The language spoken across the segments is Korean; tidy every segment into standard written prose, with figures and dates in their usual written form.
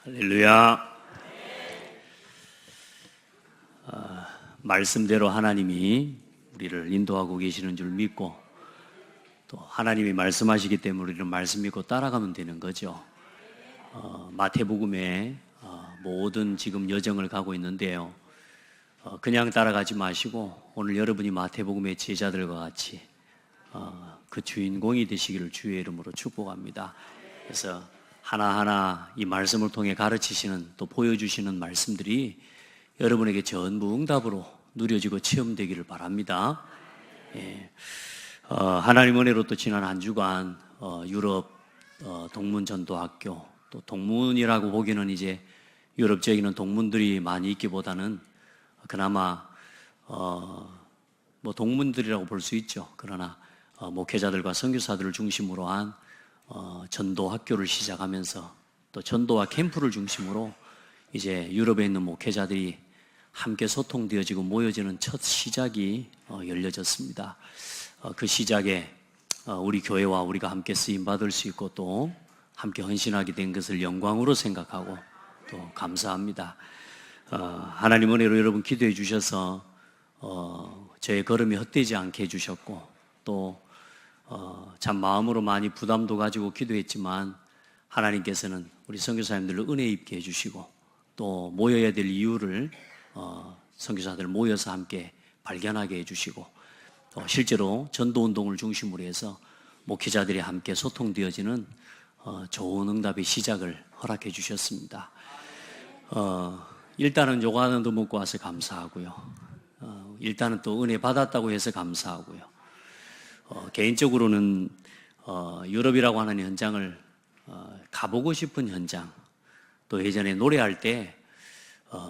할렐루야. 말씀대로 하나님이 우리를 인도하고 계시는 줄 믿고 또 하나님이 말씀하시기 때문에 우리는 말씀 믿고 따라가면 되는 거죠. 마태복음의 모든 지금 여정을 가고 있는데요. 그냥 따라가지 마시고 오늘 여러분이 마태복음의 제자들과 같이 그 주인공이 되시기를 주의 이름으로 축복합니다. 그래서 하나하나 이 말씀을 통해 가르치시는 또 보여주시는 말씀들이 여러분에게 전부 응답으로 누려지고 체험되기를 바랍니다. 하나님 은혜로 또 지난 한 주간 유럽 동문전도학교, 또 동문이라고 보기에는 이제 유럽 지역에는 동문들이 많이 있기보다는 그나마 뭐 동문들이라고 볼 수 있죠. 그러나 목회자들과 선교사들을 중심으로 한 전도학교를 시작하면서 또 전도와 캠프를 중심으로 이제 유럽에 있는 목회자들이 함께 소통되어지고 모여지는 첫 시작이 열려졌습니다. 그 시작에 우리 교회와 우리가 함께 쓰임받을 수 있고 또 함께 헌신하게 된 것을 영광으로 생각하고 또 감사합니다. 하나님 은혜로 여러분 기도해 주셔서 저의 걸음이 헛되지 않게 해주셨고 또 참 마음으로 많이 부담도 가지고 기도했지만 하나님께서는 우리 선교사님들을 은혜 입게 해주시고 또 모여야 될 이유를 선교사들 모여서 함께 발견하게 해주시고 실제로 전도운동을 중심으로 해서 목회자들이 함께 소통되어지는 좋은 응답의 시작을 허락해 주셨습니다. 일단은 요거 하나 더 먹고 와서 감사하고요. 일단은 또 은혜 받았다고 해서 감사하고요. 개인적으로는 유럽이라고 하는 현장을 가보고 싶은 현장, 또 예전에 노래할 때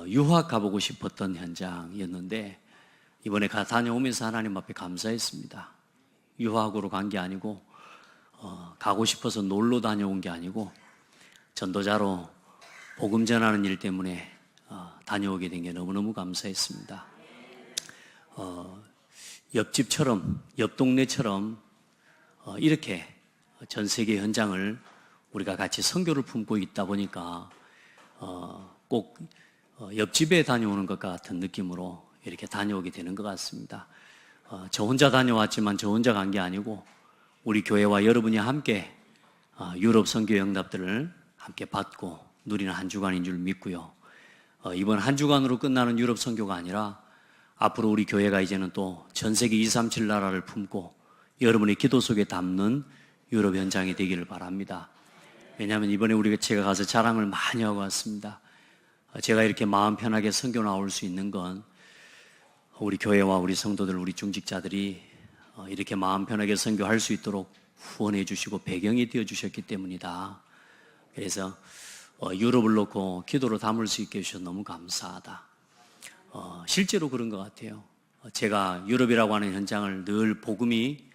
유학 가보고 싶었던 현장이었는데 이번에 다녀오면서 하나님 앞에 감사했습니다. 유학으로 간 게 아니고 가고 싶어서 놀러 다녀온 게 아니고 전도자로 복음 전하는 일 때문에 다녀오게 된 게 너무너무 감사했습니다. 옆집처럼, 옆 동네처럼 이렇게 전 세계 현장을 우리가 같이 선교를 품고 있다 보니까 꼭 옆집에 다녀오는 것 같은 느낌으로 이렇게 다녀오게 되는 것 같습니다. 저 혼자 다녀왔지만 저 혼자 간 게 아니고 우리 교회와 여러분이 함께 유럽 선교 응답들을 함께 받고 누리는 한 주간인 줄 믿고요. 이번 한 주간으로 끝나는 유럽 선교가 아니라 앞으로 우리 교회가 이제는 또 전 세계 237 나라를 품고 여러분의 기도 속에 담는 유럽 현장이 되기를 바랍니다. 왜냐하면 이번에 제가 가서 자랑을 많이 하고 왔습니다. 제가 이렇게 마음 편하게 선교 나올 수 있는 건 우리 교회와 우리 성도들, 우리 중직자들이 이렇게 마음 편하게 선교할 수 있도록 후원해 주시고 배경이 되어 주셨기 때문이다. 그래서 유럽을 놓고 기도로 담을 수 있게 해주셔서 너무 감사하다. 실제로 그런 것 같아요. 제가 유럽이라고 하는 현장을 늘 복음이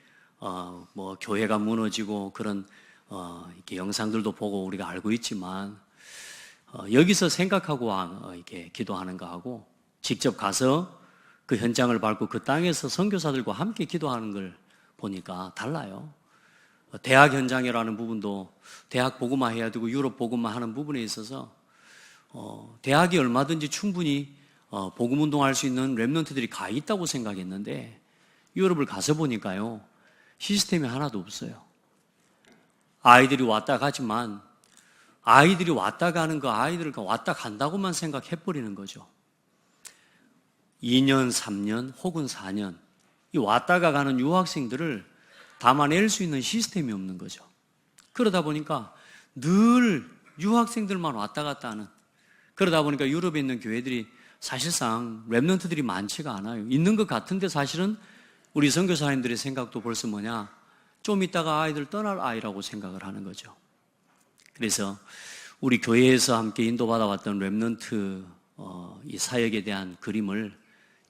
뭐 교회가 무너지고 그런 이렇게 영상들도 보고 우리가 알고 있지만 여기서 생각하고 이렇게 기도하는 거하고 직접 가서 그 현장을 밟고 그 땅에서 선교사들과 함께 기도하는 걸 보니까 달라요. 대학 현장이라는 부분도 대학 복음화 해야 되고 유럽 복음화 하는 부분에 있어서 대학이 얼마든지 충분히 복음 운동할 수 있는 렘넌트들이 가 있다고 생각했는데 유럽을 가서 보니까요 시스템이 하나도 없어요. 아이들이 왔다 가지만 아이들이 왔다 가는 그 아이들을 왔다 간다고만 생각해버리는 거죠. 2년, 3년 혹은 4년 이 왔다가 가는 유학생들을 담아낼 수 있는 시스템이 없는 거죠. 그러다 보니까 늘 유학생들만 왔다 갔다 하는, 그러다 보니까 유럽에 있는 교회들이 사실상 렘넌트들이 많지가 않아요. 있는 것 같은데 사실은 우리 선교사님들의 생각도 벌써 뭐냐, 좀 있다가 아이들 떠날 아이라고 생각을 하는 거죠. 그래서 우리 교회에서 함께 인도받아왔던 렘넌트 이 사역에 대한 그림을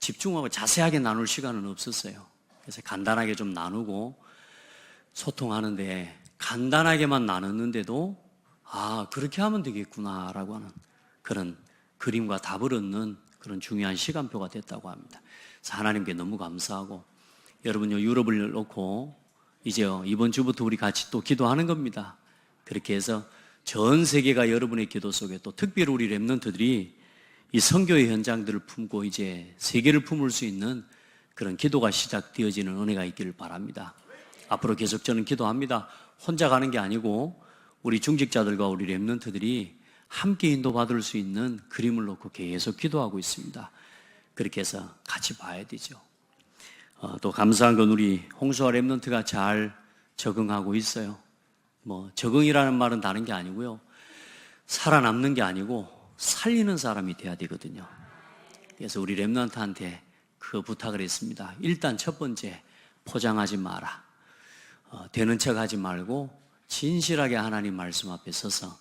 집중하고 자세하게 나눌 시간은 없었어요. 그래서 간단하게 좀 나누고 소통하는데 간단하게만 나눴는데도 그렇게 하면 되겠구나라고 하는 그런 그림과 답을 얻는 그런 중요한 시간표가 됐다고 합니다. 그래서 하나님께 너무 감사하고 여러분요 유럽을 놓고 이제 이번 주부터 우리 같이 또 기도하는 겁니다. 그렇게 해서 전 세계가 여러분의 기도 속에 또 특별히 우리 렘넌트들이 이 선교의 현장들을 품고 이제 세계를 품을 수 있는 그런 기도가 시작되어지는 은혜가 있기를 바랍니다. 앞으로 계속 저는 기도합니다. 혼자 가는 게 아니고 우리 중직자들과 우리 렘넌트들이 함께 인도받을 수 있는 그림을 놓고 계속 기도하고 있습니다. 그렇게 해서 같이 봐야 되죠. 또 감사한 건 우리 홍수아 렘넌트가 잘 적응하고 있어요. 뭐 적응이라는 말은 다른 게 아니고요. 살아남는 게 아니고 살리는 사람이 돼야 되거든요. 그래서 우리 렘넌트한테 그 부탁을 했습니다. 일단 첫 번째, 포장하지 마라. 되는 척하지 말고 진실하게 하나님 말씀 앞에 서서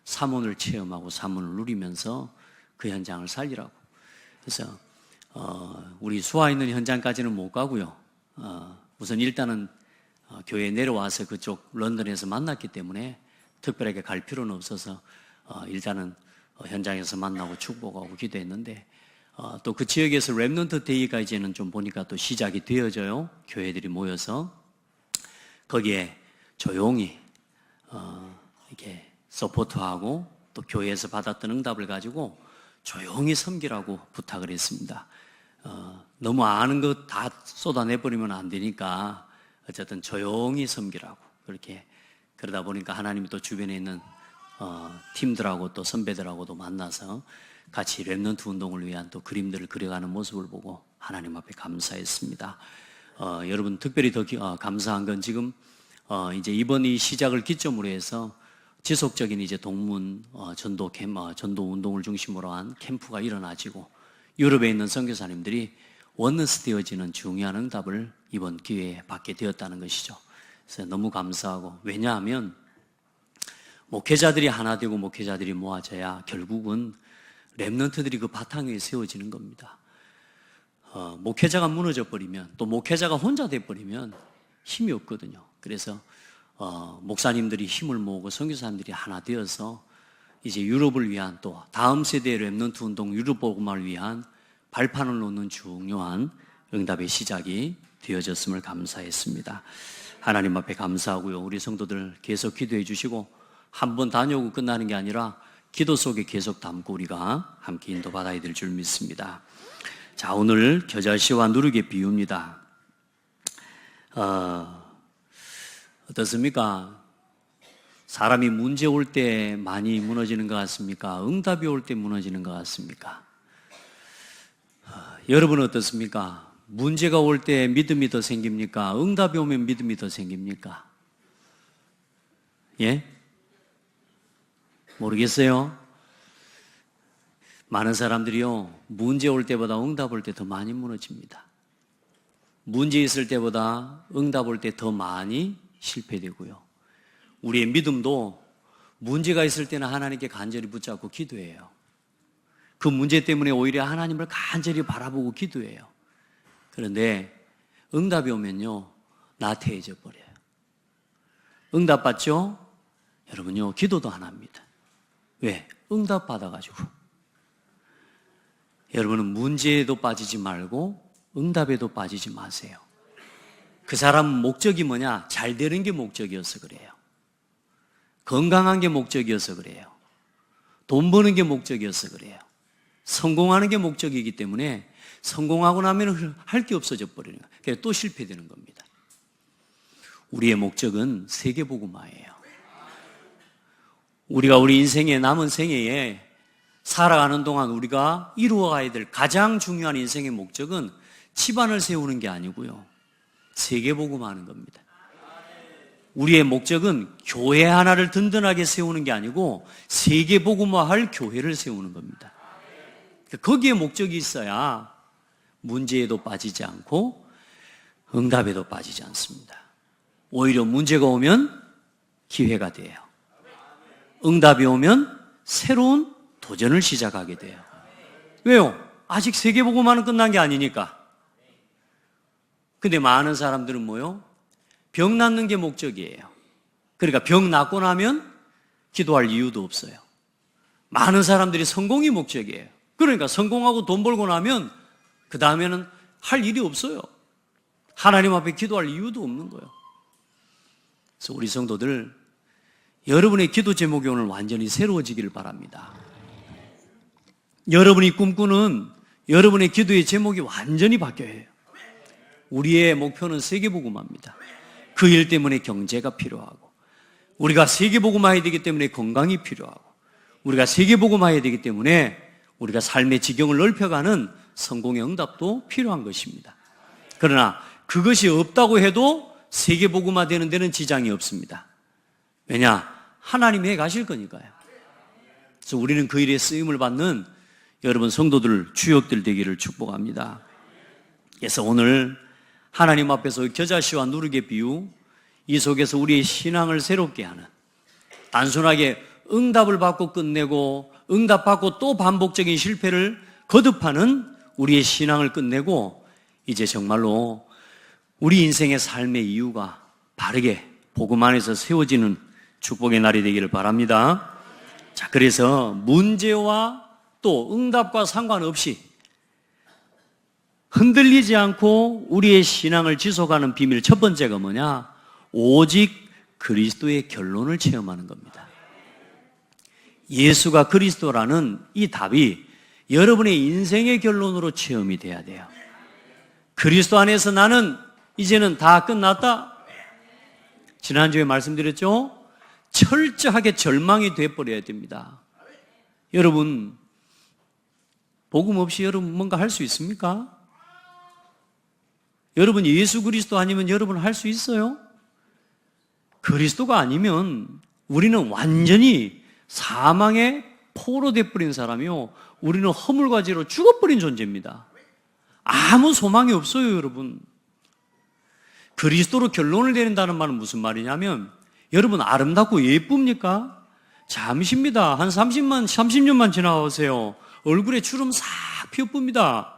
사문을 체험하고 사문을 누리면서 그 현장을 살리라고. 그래서 우리 수아 있는 현장까지는 못 가고요. 우선 일단은 교회에 내려와서 그쪽 런던에서 만났기 때문에 특별하게 갈 필요는 없어서 일단은 현장에서 만나고 축복하고 기도했는데 또 그 지역에서 렘넌트 데이가 이제는 좀 보니까 또 시작이 되어져요. 교회들이 모여서 거기에 조용히 이렇게 서포트하고 또 교회에서 받았던 응답을 가지고 조용히 섬기라고 부탁을 했습니다. 너무 아는 것 다 쏟아내버리면 안 되니까 어쨌든 조용히 섬기라고 그렇게 그러다 보니까 하나님이 또 주변에 있는 팀들하고 또 선배들하고도 만나서 같이 렘넌트 운동을 위한 또 그림들을 그려가는 모습을 보고 하나님 앞에 감사했습니다. 여러분 특별히 더 감사한 건 지금 이제 이번 이 시작을 기점으로 해서 지속적인 이제 동문 전도 전도 운동을 중심으로 한 캠프가 일어나지고 유럽에 있는 선교사님들이 원너스 되어지는 중요한 응답을 이번 기회에 받게 되었다는 것이죠. 그래서 너무 감사하고 왜냐하면 목회자들이 하나 되고 목회자들이 모아져야 결국은 렘넌트들이 그 바탕 위에 세워지는 겁니다. 목회자가 무너져 버리면 또 목회자가 혼자 돼 버리면 힘이 없거든요. 그래서 목사님들이 힘을 모으고 선교사님들이 하나 되어서 이제 유럽을 위한 또 다음 세대의 렘넌트 운동 유럽 복음화를 위한 발판을 놓는 중요한 응답의 시작이 되어졌음을 감사했습니다. 하나님 앞에 감사하고요. 우리 성도들 계속 기도해 주시고 한 번 다녀오고 끝나는 게 아니라 기도 속에 계속 담고 우리가 함께 인도받아야 될 줄 믿습니다. 자, 오늘 겨자씨와 누룩의 비유입니다. 어떻습니까? 사람이 문제 올 때 많이 무너지는 것 같습니까? 응답이 올 때 무너지는 것 같습니까? 여러분은 어떻습니까? 문제가 올 때 믿음이 더 생깁니까? 응답이 오면 믿음이 더 생깁니까? 예? 모르겠어요. 많은 사람들이요, 문제 올 때보다 응답 올 때 더 많이 무너집니다. 문제 있을 때보다 응답 올 때 더 많이 실패되고요. 우리의 믿음도 문제가 있을 때는 하나님께 간절히 붙잡고 기도해요. 그 문제 때문에 오히려 하나님을 간절히 바라보고 기도해요. 그런데 응답이 오면요, 나태해져 버려요. 응답 받죠? 여러분요, 기도도 안 합니다. 왜? 응답 받아가지고. 여러분은 문제에도 빠지지 말고 응답에도 빠지지 마세요. 그 사람은 목적이 뭐냐? 잘 되는 게 목적이어서 그래요. 건강한 게 목적이어서 그래요. 돈 버는 게 목적이어서 그래요. 성공하는 게 목적이기 때문에 성공하고 나면 할 게 없어져 버리는 거예요. 그래서 또 실패되는 겁니다. 우리의 목적은 세계복음화예요. 우리가 우리 인생의 남은 생애에 살아가는 동안 우리가 이루어가야 될 가장 중요한 인생의 목적은 집안을 세우는 게 아니고요, 세계복음화하는 겁니다. 우리의 목적은 교회 하나를 든든하게 세우는 게 아니고 세계복음화할 교회를 세우는 겁니다. 거기에 목적이 있어야 문제에도 빠지지 않고 응답에도 빠지지 않습니다. 오히려 문제가 오면 기회가 돼요. 응답이 오면 새로운 도전을 시작하게 돼요. 왜요? 아직 세계복음화는 끝난 게 아니니까. 근데 많은 사람들은 뭐요? 병 낫는 게 목적이에요. 그러니까 병 낫고 나면 기도할 이유도 없어요. 많은 사람들이 성공이 목적이에요. 그러니까 성공하고 돈 벌고 나면 그 다음에는 할 일이 없어요. 하나님 앞에 기도할 이유도 없는 거예요. 그래서 우리 성도들 여러분의 기도 제목이 오늘 완전히 새로워지기를 바랍니다. 여러분이 꿈꾸는 여러분의 기도의 제목이 완전히 바뀌어야 해요. 우리의 목표는 세계복음화입니다. 그 일 때문에 경제가 필요하고, 우리가 세계복음화해야 되기 때문에 건강이 필요하고, 우리가 세계복음화해야 되기 때문에 우리가 삶의 지경을 넓혀가는 성공의 응답도 필요한 것입니다. 그러나 그것이 없다고 해도 세계복음화되는 데는 지장이 없습니다. 왜냐? 하나님이 해 가실 거니까요. 그래서 우리는 그 일에 쓰임을 받는 여러분 성도들, 주역들 되기를 축복합니다. 그래서 오늘 하나님 앞에서 겨자씨와 누룩의 비유, 이 속에서 우리의 신앙을 새롭게 하는, 단순하게 응답을 받고 끝내고 응답받고 또 반복적인 실패를 거듭하는 우리의 신앙을 끝내고 이제 정말로 우리 인생의 삶의 이유가 바르게 복음 안에서 세워지는 축복의 날이 되기를 바랍니다. 자, 그래서 문제와 또 응답과 상관없이 흔들리지 않고 우리의 신앙을 지속하는 비밀 첫 번째가 뭐냐? 오직 그리스도의 결론을 체험하는 겁니다. 예수가 그리스도라는 이 답이 여러분의 인생의 결론으로 체험이 돼야 돼요. 그리스도 안에서 나는 이제는 다 끝났다. 지난주에 말씀드렸죠? 철저하게 절망이 돼버려야 됩니다. 여러분, 복음 없이 여러분 뭔가 할 수 있습니까? 여러분 예수 그리스도 아니면 여러분 할 수 있어요? 그리스도가 아니면 우리는 완전히 사망의 포로 돼버린 사람이요, 우리는 허물과지로 죽어버린 존재입니다. 아무 소망이 없어요. 여러분, 그리스도로 결론을 내린다는 말은 무슨 말이냐면, 여러분 아름답고 예쁩니까? 잠시입니다. 한 30년만 지나가보세요. 얼굴에 주름 싹 펴쁩니다.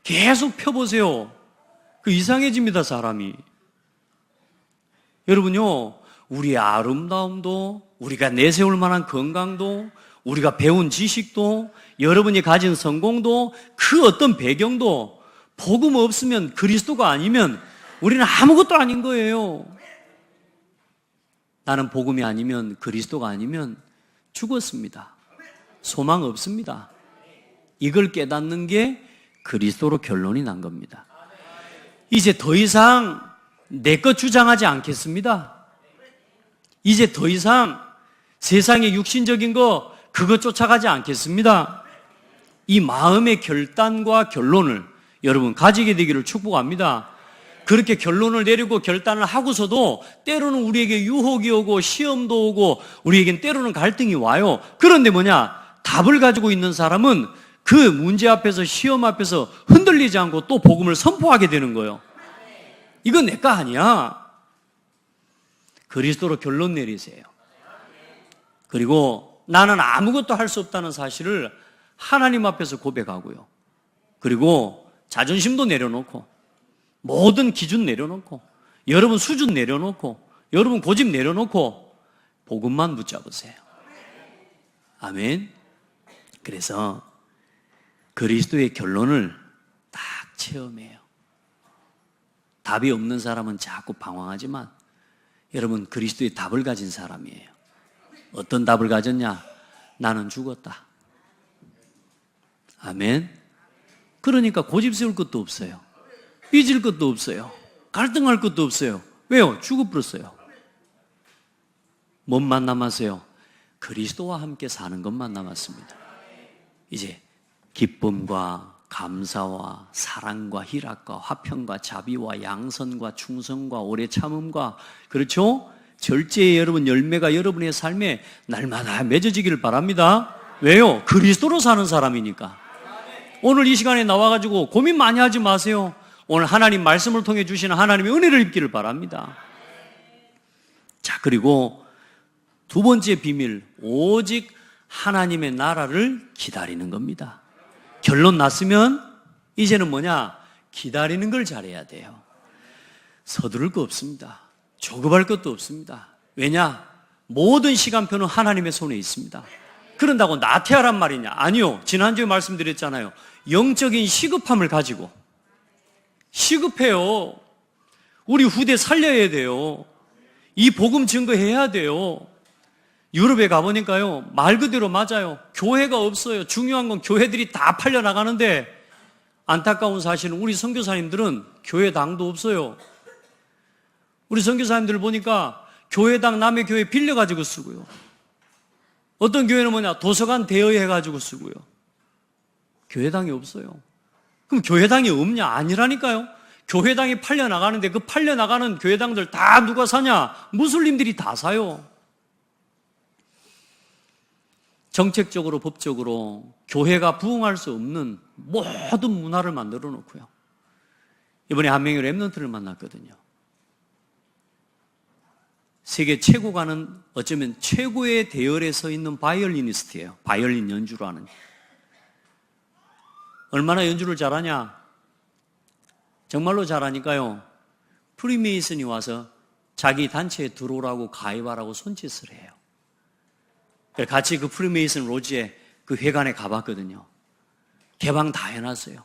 계속 펴보세요. 그 이상해집니다, 사람이. 여러분요, 우리의 아름다움도, 우리가 내세울 만한 건강도, 우리가 배운 지식도, 여러분이 가진 성공도, 그 어떤 배경도 복음 없으면, 그리스도가 아니면 우리는 아무것도 아닌 거예요. 나는 복음이 아니면, 그리스도가 아니면 죽었습니다. 소망 없습니다. 이걸 깨닫는 게 그리스도로 결론이 난 겁니다. 이제 더 이상 내 것 주장하지 않겠습니다. 이제 더 이상 세상의 육신적인 거 그것 쫓아가지 않겠습니다. 이 마음의 결단과 결론을 여러분 가지게 되기를 축복합니다. 그렇게 결론을 내리고 결단을 하고서도 때로는 우리에게 유혹이 오고 시험도 오고 우리에겐 때로는 갈등이 와요. 그런데 뭐냐? 답을 가지고 있는 사람은 그 문제 앞에서, 시험 앞에서 흔들리지 않고 또 복음을 선포하게 되는 거예요. 이건 내 거 아니야. 그리스도로 결론 내리세요. 그리고 나는 아무것도 할 수 없다는 사실을 하나님 앞에서 고백하고요. 그리고 자존심도 내려놓고, 모든 기준 내려놓고, 여러분 수준 내려놓고, 여러분 고집 내려놓고 복음만 붙잡으세요. 아멘. 그래서 그리스도의 결론을 딱 체험해요. 답이 없는 사람은 자꾸 방황하지만 여러분 그리스도의 답을 가진 사람이에요. 어떤 답을 가졌냐? 나는 죽었다. 아멘. 그러니까 고집 세울 것도 없어요. 삐질 것도 없어요. 갈등할 것도 없어요. 왜요? 죽어버렸어요. 뭔만 남았어요? 그리스도와 함께 사는 것만 남았습니다. 이제 기쁨과 감사와 사랑과 희락과 화평과 자비와 양선과 충성과 오래 참음과, 그렇죠? 절제의 여러분 열매가 여러분의 삶에 날마다 맺어지기를 바랍니다. 왜요? 그리스도로 사는 사람이니까. 오늘 이 시간에 나와가지고 고민 많이 하지 마세요. 오늘 하나님 말씀을 통해 주시는 하나님의 은혜를 입기를 바랍니다. 자, 그리고 두 번째 비밀, 오직 하나님의 나라를 기다리는 겁니다. 결론 났으면 이제는 뭐냐? 기다리는 걸 잘해야 돼요. 서두를 거 없습니다. 조급할 것도 없습니다. 왜냐? 모든 시간표는 하나님의 손에 있습니다. 그런다고 나태하란 말이냐? 아니요. 지난주에 말씀드렸잖아요. 영적인 시급함을 가지고. 시급해요. 우리 후대 살려야 돼요. 이 복음 증거해야 돼요. 유럽에 가보니까요, 말 그대로 맞아요. 교회가 없어요. 중요한 건 교회들이 다 팔려나가는데 안타까운 사실은 우리 선교사님들은 교회당도 없어요. 우리 선교사님들 보니까 교회당 남의 교회 빌려가지고 쓰고요. 어떤 교회는 도서관 대여해가지고 쓰고요. 교회당이 없어요. 그럼 교회당이 없냐? 아니라니까요. 교회당이 팔려나가는데 그 팔려나가는 교회당들 다 누가 사냐? 무슬림들이 다 사요. 정책적으로 법적으로 교회가 부흥할 수 없는 모든 문화를 만들어 놓고요. 이번에 한 명이 랩런트를 만났거든요. 세계 최고가는 어쩌면 최고의 대열에 서 있는 바이올리니스트예요. 바이올린 연주를 하는. 얼마나 연주를 잘하냐? 정말로 잘하니까요. 프리메이슨이 와서 자기 단체에 들어오라고 가입하라고 손짓을 해요. 같이 그 프리메이슨 로지에 그 회관에 가봤거든요. 개방 다 해놨어요.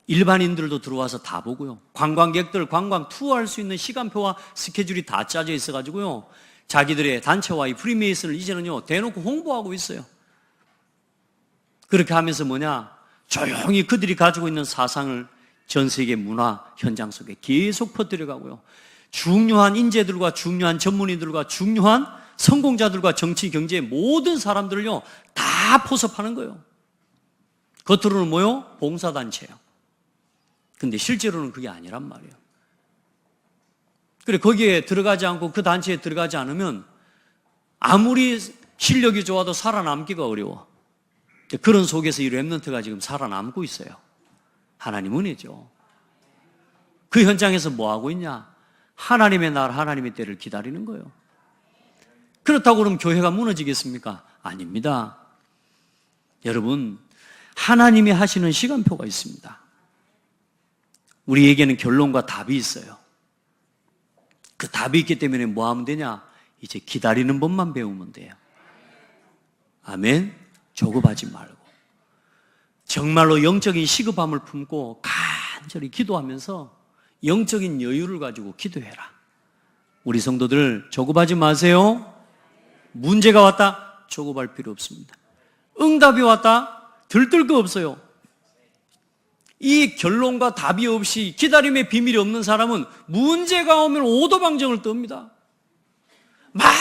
일반인들도 들어와서 다 보고요. 관광객들 관광 투어할 수 있는 시간표와 스케줄이 다 짜져 있어가지고요. 자기들의 단체와 이 프리메이슨을 이제는요 대놓고 홍보하고 있어요. 그렇게 하면서 조용히 그들이 가지고 있는 사상을 전 세계 문화 현장 속에 계속 퍼뜨려가고요. 중요한 인재들과 중요한 전문인들과 중요한 성공자들과 정치, 경제 모든 사람들을요 다 포섭하는 거예요. 겉으로는 뭐요? 봉사단체예요. 근데 실제로는 그게 아니란 말이에요. 그래 거기에 들어가지 않고 그 단체에 들어가지 않으면 아무리 실력이 좋아도 살아남기가 어려워. 그런 속에서 이 렘넌트가 지금 살아남고 있어요. 하나님 은혜죠. 그 현장에서 뭐 하고 있냐? 하나님의 날, 하나님의 때를 기다리는 거예요. 그렇다고 그러면 교회가 무너지겠습니까? 아닙니다. 여러분, 하나님이 하시는 시간표가 있습니다. 우리에게는 결론과 답이 있어요. 그 답이 있기 때문에 뭐 하면 되냐? 이제 기다리는 법만 배우면 돼요. 아멘. 조급하지 말고 정말로 영적인 시급함을 품고 간절히 기도하면서 영적인 여유를 가지고 기도해라. 우리 성도들 조급하지 마세요. 문제가 왔다? 조급할 필요 없습니다. 응답이 왔다? 들뜰 거 없어요. 이 결론과 답이 없이 기다림의 비밀이 없는 사람은 문제가 오면 오도방정을 떱니다. 막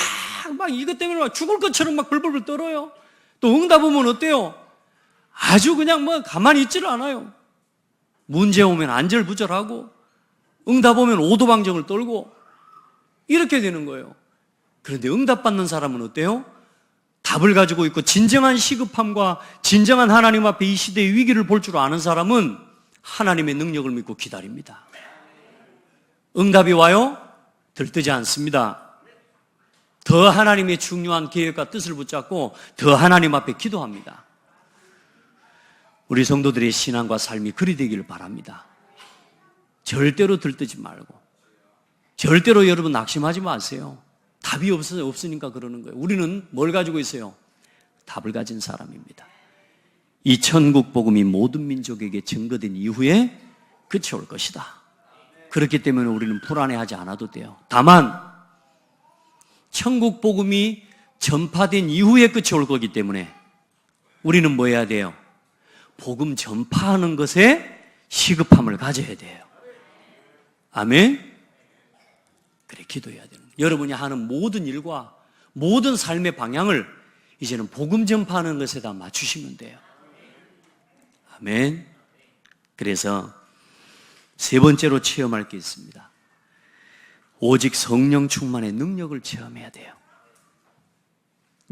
이것 때문에 죽을 것처럼 벌벌 떨어요. 또 응답 오면 어때요? 아주 그냥 가만히 있지를 않아요. 문제 오면 안절부절하고 응답 오면 오도방정을 떨고 이렇게 되는 거예요. 그런데 응답받는 사람은 어때요? 답을 가지고 있고 진정한 시급함과 진정한 하나님 앞에 이 시대의 위기를 볼 줄 아는 사람은 하나님의 능력을 믿고 기다립니다. 응답이 와요? 들뜨지 않습니다. 더 하나님의 중요한 계획과 뜻을 붙잡고 더 하나님 앞에 기도합니다. 우리 성도들의 신앙과 삶이 그리 되기를 바랍니다. 절대로 들뜨지 말고 절대로 여러분 낙심하지 마세요. 답이 없으니까 그러는 거예요. 우리는 뭘 가지고 있어요? 답을 가진 사람입니다. 이 천국 복음이 모든 민족에게 증거된 이후에 끝이 올 것이다. 그렇기 때문에 우리는 불안해하지 않아도 돼요. 다만 천국 복음이 전파된 이후에 끝이 올 거기 때문에 우리는 뭐 해야 돼요? 복음 전파하는 것에 시급함을 가져야 돼요. 아멘? 그래 기도해야 되는 거예요. 여러분이 하는 모든 일과 모든 삶의 방향을 이제는 복음 전파하는 것에다 맞추시면 돼요. 아멘. 그래서 세 번째로 체험할 게 있습니다. 오직 성령 충만의 능력을 체험해야 돼요.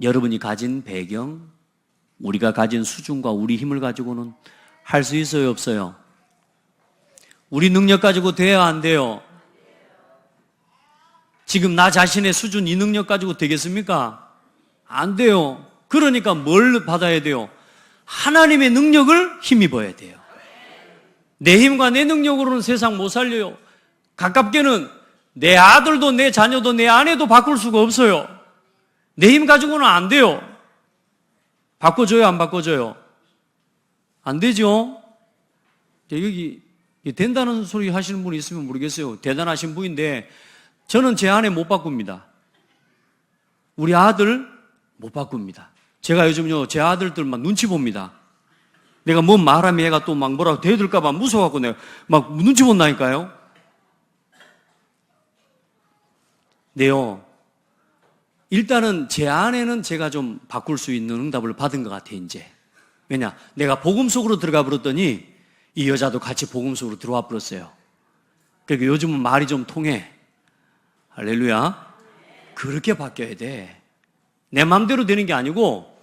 여러분이 가진 배경, 우리가 가진 수준과 우리 힘을 가지고는 할 수 있어요, 없어요? 우리 능력 가지고 돼야 안 돼요? 지금 나 자신의 수준, 이 능력 가지고 되겠습니까? 안 돼요. 그러니까 뭘 받아야 돼요? 하나님의 능력을 힘입어야 돼요. 내 힘과 내 능력으로는 세상 못 살려요. 가깝게는 내 아들도 내 자녀도 내 아내도 바꿀 수가 없어요. 내 힘 가지고는 안 돼요. 바꿔줘요, 안 바꿔줘요? 안 되죠? 여기 된다는 소리 하시는 분이 있으면 모르겠어요. 대단하신 분인데 저는 제 아내 못 바꿉니다. 우리 아들 못 바꿉니다. 제가 요즘요, 제 아들들만 눈치 봅니다. 내가 뭔 말하면 얘가 또 막 뭐라고 대들까봐 무서워갖고 내가 막 눈치 본다니까요. 네요. 일단은 제 아내는 제가 좀 바꿀 수 있는 응답을 받은 것 같아요, 이제. 왜냐? 내가 복음 속으로 들어가 버렸더니 이 여자도 같이 복음 속으로 들어와 버렸어요. 그러니까 요즘은 말이 좀 통해. 할렐루야. 그렇게 바뀌어야 돼. 내 마음대로 되는 게 아니고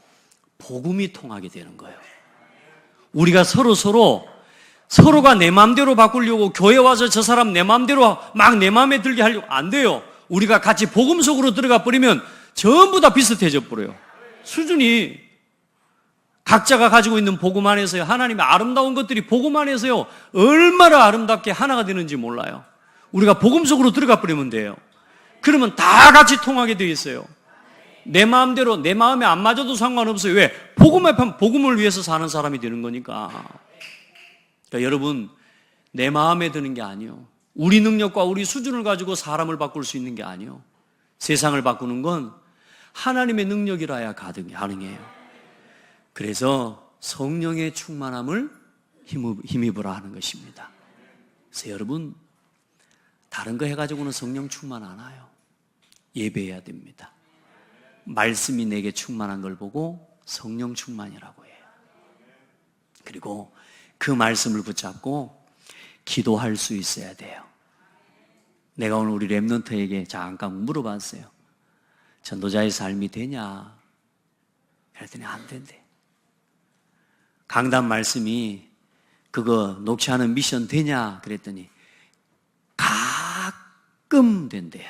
복음이 통하게 되는 거예요. 우리가 서로가 내 마음대로 바꾸려고 교회 와서 저 사람 내 마음대로 막 내 마음에 들게 하려고 안 돼요. 우리가 같이 복음 속으로 들어가 버리면 전부 다 비슷해져 버려요. 수준이 각자가 가지고 있는 복음 안에서요, 하나님의 아름다운 것들이 복음 안에서요, 얼마나 아름답게 하나가 되는지 몰라요. 우리가 복음 속으로 들어가 버리면 돼요. 그러면 다 같이 통하게 되어 있어요. 내 마음대로, 내 마음에 안 맞아도 상관없어요. 왜? 복음을 위해서 사는 사람이 되는 거니까. 그러니까 여러분, 내 마음에 드는 게 아니요, 우리 능력과 우리 수준을 가지고 사람을 바꿀 수 있는 게 아니요, 세상을 바꾸는 건 하나님의 능력이라야 가능해요. 그래서 성령의 충만함을 힘입으라 하는 것입니다. 그래서 여러분, 다른 거 해가지고는 성령 충만 안 와요. 예배해야 됩니다. 말씀이 내게 충만한 걸 보고 성령 충만이라고 해요. 그리고 그 말씀을 붙잡고 기도할 수 있어야 돼요. 내가 오늘 우리 랩런트에게 잠깐 물어봤어요. 전도자의 삶이 되냐? 그랬더니 안 된대. 강단 말씀이 그거 녹취하는 미션 되냐? 그랬더니 가끔 된대요.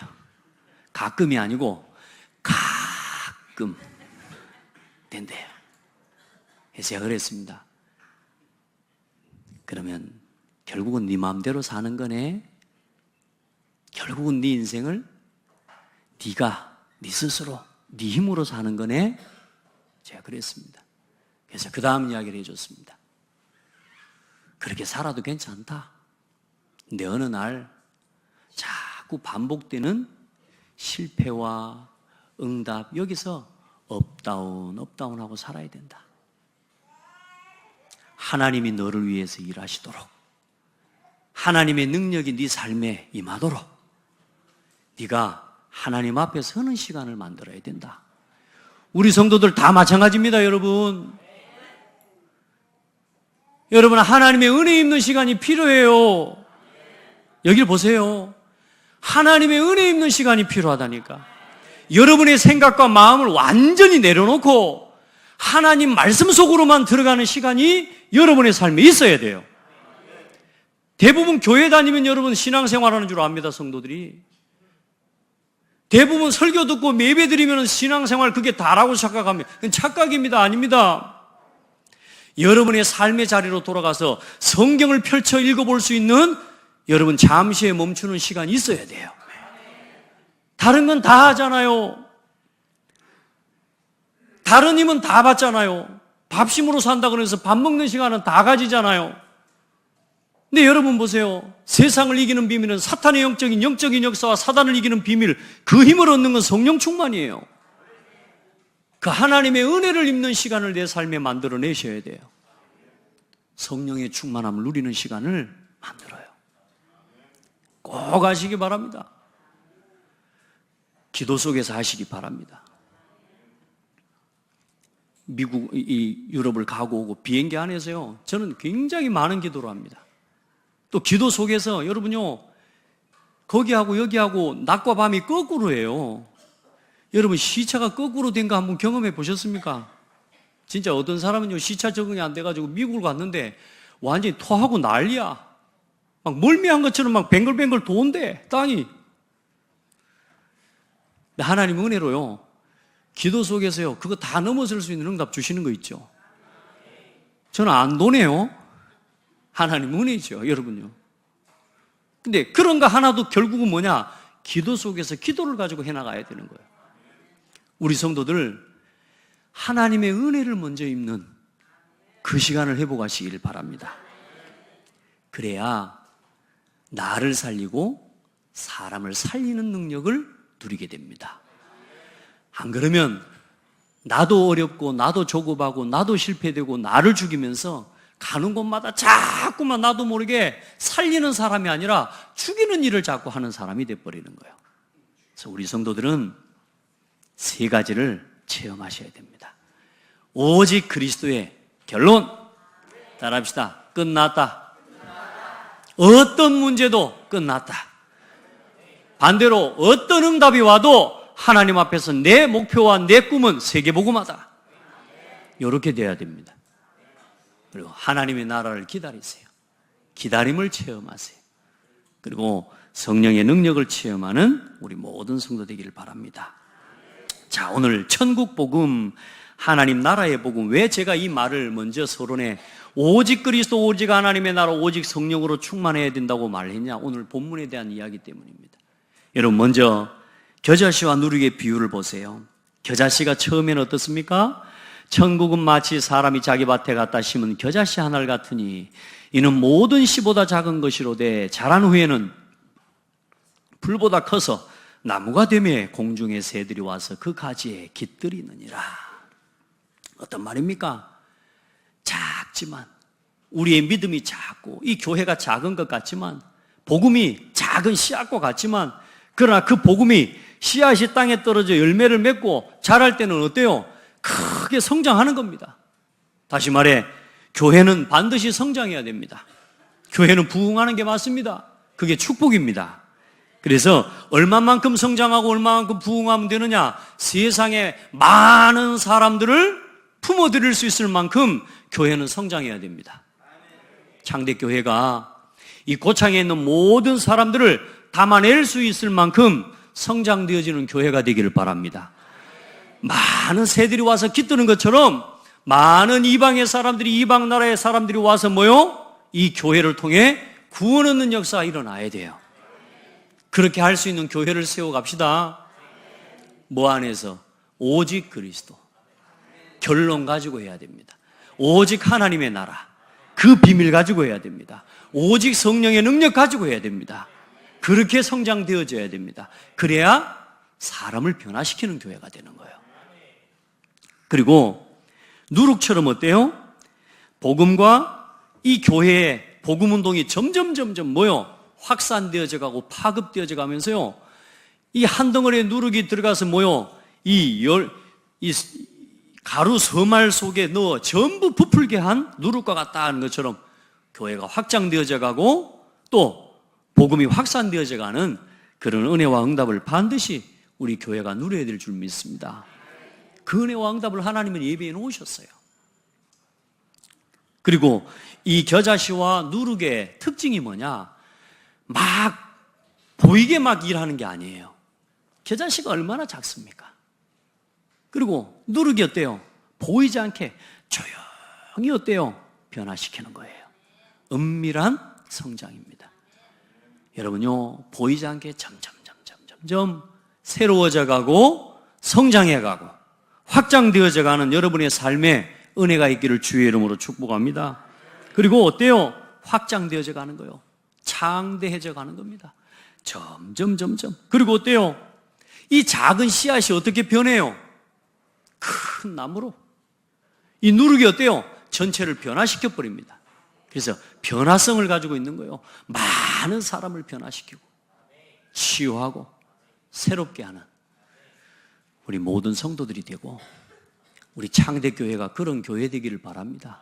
가끔이 아니고 가끔 된대요. 그래서 제가 그랬습니다. 그러면 결국은 네 마음대로 사는 거네. 결국은 네 인생을 네가 네 스스로 네 힘으로 사는 거네. 제가 그랬습니다. 그래서 그 다음 이야기를 해줬습니다. 그렇게 살아도 괜찮다. 근데 어느 날 자꾸 반복되는 실패와 응답, 여기서 업다운 하고 살아야 된다. 하나님이 너를 위해서 일하시도록, 하나님의 능력이 네 삶에 임하도록 네가 하나님 앞에 서는 시간을 만들어야 된다. 우리 성도들 다 마찬가지입니다, 여러분. 여러분, 하나님의 은혜 입는 시간이 필요해요. 여기를 보세요. 하나님의 은혜 입는 시간이 필요하다니까. 여러분의 생각과 마음을 완전히 내려놓고 하나님 말씀 속으로만 들어가는 시간이 여러분의 삶에 있어야 돼요. 대부분 교회 다니면 여러분 신앙생활하는 줄 압니다, 성도들이. 대부분 설교 듣고 예배 드리면 신앙생활 그게 다라고 착각합니다. 그건 착각입니다. 아닙니다. 여러분의 삶의 자리로 돌아가서 성경을 펼쳐 읽어볼 수 있는 여러분 잠시에 멈추는 시간이 있어야 돼요. 다른 건 다 하잖아요. 다른 힘은 다 받잖아요. 밥심으로 산다 그래서 밥 먹는 시간은 다 가지잖아요. 근데 여러분 보세요. 세상을 이기는 비밀은 사탄의 영적인 역사와 사단을 이기는 비밀, 그 힘을 얻는 건 성령 충만이에요. 그 하나님의 은혜를 입는 시간을 내 삶에 만들어내셔야 돼요. 성령의 충만함을 누리는 시간을 만들어요. 꼭 하시기 바랍니다. 기도 속에서 하시기 바랍니다. 미국, 유럽을 가고 오고 비행기 안에서요, 저는 굉장히 많은 기도를 합니다. 또 기도 속에서 여러분요, 거기하고 여기하고 낮과 밤이 거꾸로 해요. 여러분 시차가 거꾸로 된 거 한번 경험해 보셨습니까? 진짜 어떤 사람은요, 시차 적응이 안 돼가지고 미국을 갔는데 완전히 토하고 난리야. 막 멀미한 것처럼 막 뱅글뱅글 도는데 땅이. 하나님 은혜로요, 기도 속에서요, 그거 다 넘어설 수 있는 응답 주시는 거 있죠. 저는 안 도네요. 하나님 은혜죠, 여러분요. 근데 그런 거 하나도 결국은 뭐냐? 기도 속에서 기도를 가지고 해나가야 되는 거예요. 우리 성도들 하나님의 은혜를 먼저 입는 그 시간을 회복하시길 바랍니다. 그래야 나를 살리고 사람을 살리는 능력을 누리게 됩니다. 안 그러면 나도 어렵고 나도 조급하고 나도 실패되고 나를 죽이면서 가는 곳마다 자꾸만 나도 모르게 살리는 사람이 아니라 죽이는 일을 자꾸 하는 사람이 돼버리는 거예요. 그래서 우리 성도들은 세 가지를 체험하셔야 됩니다. 오직 그리스도의 결론, 따라합시다. 끝났다. 어떤 문제도 끝났다. 반대로 어떤 응답이 와도 하나님 앞에서 내 목표와 내 꿈은 세계복음화다. 이렇게 돼야 됩니다. 그리고 하나님의 나라를 기다리세요. 기다림을 체험하세요. 그리고 성령의 능력을 체험하는 우리 모든 성도 되기를 바랍니다. 자, 오늘 천국 복음, 하나님 나라의 복음, 왜 제가 이 말을 먼저 서론에 오직 그리스도, 오직 하나님의 나라, 오직 성령으로 충만해야 된다고 말했냐? 오늘 본문에 대한 이야기 때문입니다. 여러분, 먼저 겨자씨와 누룩의 비유를 보세요. 겨자씨가 처음에는 어떻습니까? 천국은 마치 사람이 자기 밭에 갖다 심은 겨자씨 한 알 같으니 이는 모든 씨보다 작은 것이로되 자란 후에는 불보다 커서 나무가 되매 공중의 새들이 와서 그 가지에 깃들이느니라. 어떤 말입니까? 작지만, 우리의 믿음이 작고 이 교회가 작은 것 같지만, 복음이 작은 씨앗과 같지만, 그러나 그 복음이 씨앗이 땅에 떨어져 열매를 맺고 자랄 때는 어때요? 크게 성장하는 겁니다. 다시 말해, 교회는 반드시 성장해야 됩니다. 교회는 부흥하는 게 맞습니다. 그게 축복입니다. 그래서 얼마만큼 성장하고 얼마만큼 부흥하면 되느냐? 세상에 많은 사람들을 품어드릴 수 있을 만큼 교회는 성장해야 됩니다. 창대교회가 이 고창에 있는 모든 사람들을 담아낼 수 있을 만큼 성장되어지는 교회가 되기를 바랍니다. 많은 새들이 와서 깃드는 것처럼 많은 이방의 사람들이, 이방 나라의 사람들이 와서 뭐요? 이 교회를 통해 구원 얻는 역사가 일어나야 돼요. 그렇게 할 수 있는 교회를 세워갑시다. 뭐 안에서? 오직 그리스도. 결론 가지고 해야 됩니다. 오직 하나님의 나라, 그 비밀 가지고 해야 됩니다. 오직 성령의 능력 가지고 해야 됩니다. 그렇게 성장되어져야 됩니다. 그래야 사람을 변화시키는 교회가 되는 거예요. 그리고 누룩처럼 어때요? 복음과 이 교회의 복음 운동이 점점 뭐요? 확산되어져 가고 파급되어져 가면서요, 이 한 덩어리의 누룩이 들어가서 뭐요? 이 가루 서말 속에 넣어 전부 부풀게 한 누룩과 같다 하는 것처럼 교회가 확장되어져 가고 또 복음이 확산되어져 가는 그런 은혜와 응답을 반드시 우리 교회가 누려야 될 줄 믿습니다. 그 은혜와 응답을 하나님은 예비해 놓으셨어요. 그리고 이 겨자씨와 누룩의 특징이 뭐냐? 막 보이게 막 일하는 게 아니에요. 겨자씨가 얼마나 작습니까? 그리고 누룩이 어때요? 보이지 않게 조용히 어때요? 변화시키는 거예요. 은밀한 성장입니다. 여러분요, 보이지 않게 점점 새로워져 가고 성장해 가고 확장되어져 가는 여러분의 삶에 은혜가 있기를 주의 이름으로 축복합니다. 그리고 어때요? 확장되어져 가는 거예요. 창대해져 가는 겁니다. 점점. 그리고 어때요? 이 작은 씨앗이 어떻게 변해요? 큰 나무로. 이 누룩이 어때요? 전체를 변화시켜 버립니다. 그래서 변화성을 가지고 있는 거예요. 많은 사람을 변화시키고 치유하고 새롭게 하는 우리 모든 성도들이 되고 우리 창대교회가 그런 교회 되기를 바랍니다.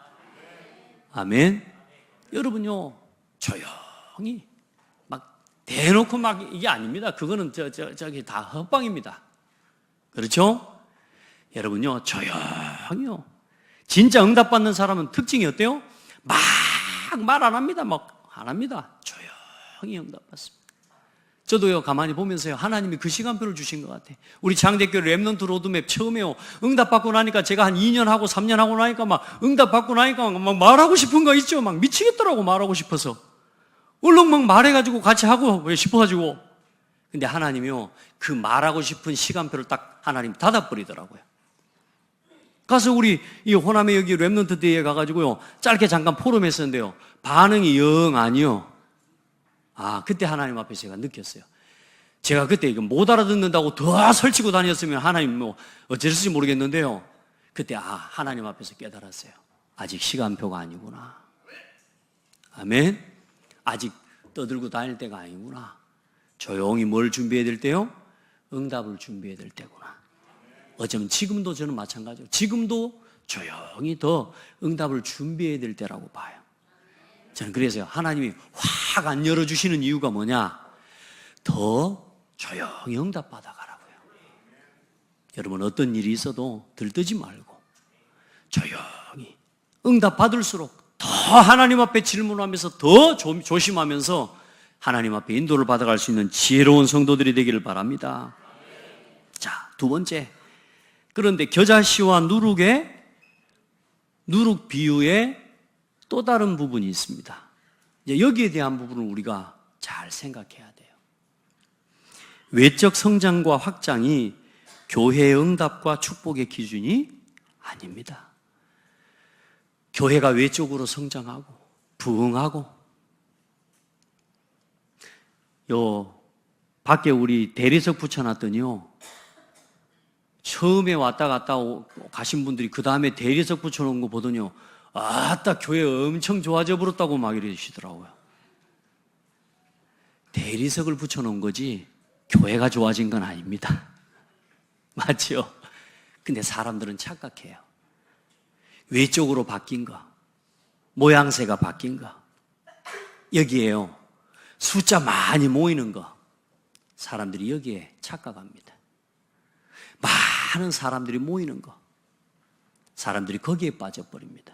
아멘. 여러분요, 조용히 막 대놓고 막 이게 아닙니다. 그거는 저기 다 헛방입니다. 그렇죠? 여러분요, 조용히요. 진짜 응답받는 사람은 특징이 어때요? 막 말 안 합니다. 막 안 합니다. 조용히 응답받습니다. 저도요, 가만히 보면서요, 하나님이 그 시간표를 주신 것 같아요. 우리 장대교회 랩넌트 로드맵 처음에요, 응답받고 나니까 제가 한 2년 하고 3년 하고 나니까 막 응답받고 나니까 막 말하고 싶은 거 있죠? 막 미치겠더라고, 말하고 싶어서. 얼른 막 말해가지고 같이 하고 싶어가지고. 근데 하나님이요, 그 말하고 싶은 시간표를 딱 하나님 닫아버리더라고요. 가서 우리 이 호남에 여기 랩넌트 대회에 가가지고요, 짧게 잠깐 포럼했었는데요, 반응이 영 아니요. 아, 그때 하나님 앞에 제가 느꼈어요. 제가 그때 이거 못 알아듣는다고 더 설치고 다녔으면 하나님 뭐 어쩔지 모르겠는데요. 그때 하나님 앞에서 깨달았어요. 아직 시간표가 아니구나. 아멘. 아직 떠들고 다닐 때가 아니구나. 조용히 뭘 준비해야 될 때요? 응답을 준비해야 될 때구나. 어쩌면 지금도 저는 마찬가지예요. 지금도 조용히 더 응답을 준비해야 될 때라고 봐요. 저는 그래서요, 하나님이 확 안 열어주시는 이유가 뭐냐? 더 조용히 응답 받아가라고요. 여러분, 어떤 일이 있어도 들뜨지 말고 조용히 응답 받을수록 더 하나님 앞에 질문하면서 더 조심하면서 하나님 앞에 인도를 받아갈 수 있는 지혜로운 성도들이 되기를 바랍니다. 자, 두 번째. 그런데 겨자씨와 누룩 비유에 또 다른 부분이 있습니다. 이제 여기에 대한 부분을 우리가 잘 생각해야 돼요. 외적 성장과 확장이 교회의 응답과 축복의 기준이 아닙니다. 교회가 외적으로 성장하고 부흥하고, 밖에 우리 대리석 붙여놨더니요, 처음에 왔다 갔다 가신 분들이 그 다음에 대리석 붙여놓은 거 보더니요, 아따 교회 엄청 좋아져 버렸다고 막 이러시더라고요. 대리석을 붙여놓은 거지 교회가 좋아진 건 아닙니다. 맞죠? 근데 사람들은 착각해요. 외적으로 바뀐 거, 모양새가 바뀐 거, 여기에요, 숫자 많이 모이는 거, 사람들이 여기에 착각합니다. 많은 사람들이 모이는 거, 사람들이 거기에 빠져버립니다.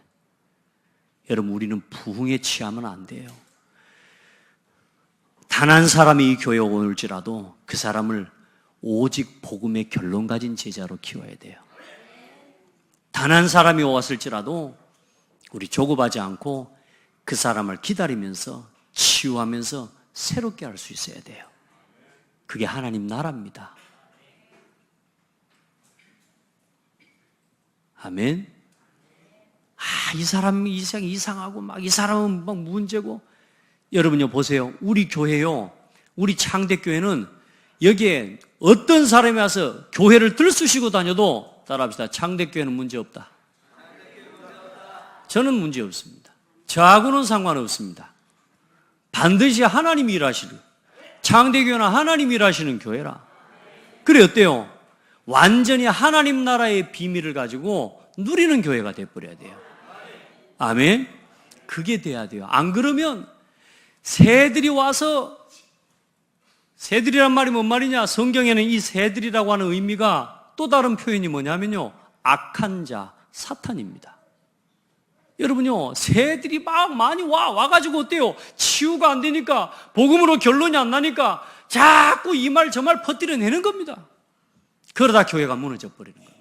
여러분, 우리는 부흥에 취하면 안 돼요. 단 한 사람이 이 교회에 올지라도 그 사람을 오직 복음의 결론 가진 제자로 키워야 돼요. 단 한 사람이 왔을지라도 우리 조급하지 않고 그 사람을 기다리면서 치유하면서 새롭게 할 수 있어야 돼요. 그게 하나님 나라입니다. 아멘. 이 사람이 이상하고 이 사람은 막 문제고. 여러분요, 보세요. 우리 교회요, 우리 창대교회는 여기에 어떤 사람이 와서 교회를 들쑤시고 다녀도, 따라합시다, 창대교회는 문제 없다. 저는 문제 없습니다. 저하고는 상관없습니다. 반드시 하나님이 일하시는, 창대교회는 하나님이 일하시는 교회라. 그래, 어때요? 완전히 하나님 나라의 비밀을 가지고 누리는 교회가 돼버려야 돼요. 아멘. 그게 돼야 돼요. 안 그러면 새들이 와서, 새들이란 말이 뭔 말이냐? 성경에는 이 새들이라고 하는 의미가 또 다른 표현이 뭐냐면요, 악한 자, 사탄입니다. 여러분요, 새들이 막 많이 와가지고 어때요? 치유가 안 되니까, 복음으로 결론이 안 나니까 자꾸 이 말 저 말 퍼뜨려내는 겁니다. 그러다 교회가 무너져 버리는 겁니다.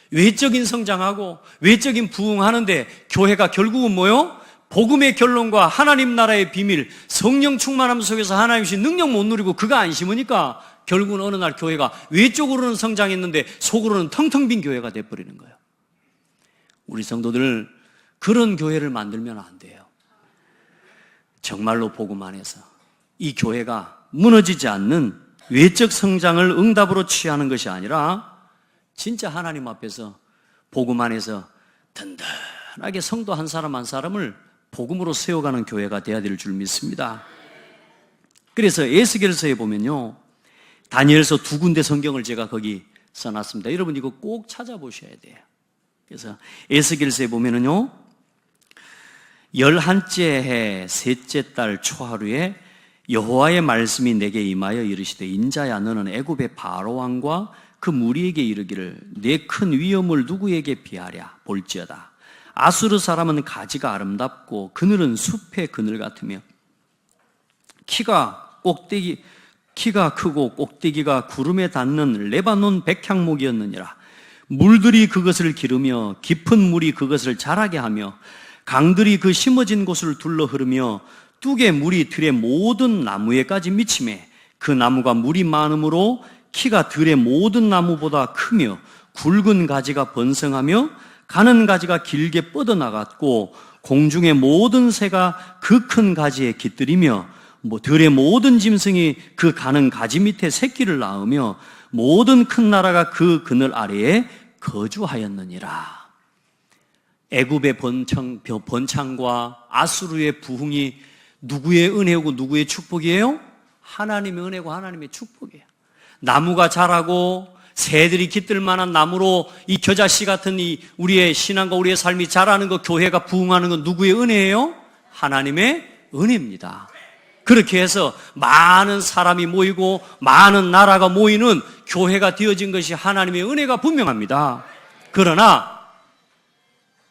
외적인 성장하고 외적인 부흥하는데 교회가 결국은 뭐요? 복음의 결론과 하나님 나라의 비밀, 성령 충만함 속에서 하나님 주신 능력 못 누리고 그가 안 심으니까 결국은 어느 날 교회가 외적으로는 성장했는데 속으로는 텅텅 빈 교회가 돼버리는 거예요. 우리 성도들, 그런 교회를 만들면 안 돼요. 정말로 복음 안에서 이 교회가 무너지지 않는 외적 성장을 응답으로 취하는 것이 아니라 진짜 하나님 앞에서 복음 안에서 든든하게 성도 한 사람 한 사람을 복음으로 세워가는 교회가 되어야 될 줄 믿습니다. 그래서 에스겔서에 보면요, 다니엘서 2군데 성경을 제가 거기 써놨습니다. 여러분 이거 꼭 찾아보셔야 돼요. 그래서 에스겔서에 보면은요, 11째 해 셋째 달 초하루에 여호와의 말씀이 내게 임하여 이르시되, 인자야, 너는 애굽의 바로 왕과 그 무리에게 이르기를, 내 큰 위엄을 누구에게 비하랴? 볼지어다. 아수르 사람은 가지가 아름답고 그늘은 숲의 그늘 같으며 키가 크고 꼭대기가 구름에 닿는 레바논 백향목이었느니라. 물들이 그것을 기르며 깊은 물이 그것을 자라게 하며 강들이 그 심어진 곳을 둘러 흐르며 뚝의 물이 들의 모든 나무에까지 미치매 그 나무가 물이 많으므로 키가 들의 모든 나무보다 크며 굵은 가지가 번성하며 가는 가지가 길게 뻗어나갔고 공중의 모든 새가 그 큰 가지에 깃들이며 들의 모든 짐승이 그 가는 가지 밑에 새끼를 낳으며 모든 큰 나라가 그 그늘 아래에 거주하였느니라. 애굽의 번창과 아수르의 부흥이 누구의 은혜고 누구의 축복이에요? 하나님의 은혜고 하나님의 축복이에요. 나무가 자라고 새들이 깃들 만한 나무로 이 겨자씨 같은 이 우리의 신앙과 우리의 삶이 자라는 것, 교회가 부흥하는 건 누구의 은혜예요? 하나님의 은혜입니다. 그렇게 해서 많은 사람이 모이고 많은 나라가 모이는 교회가 되어진 것이 하나님의 은혜가 분명합니다. 그러나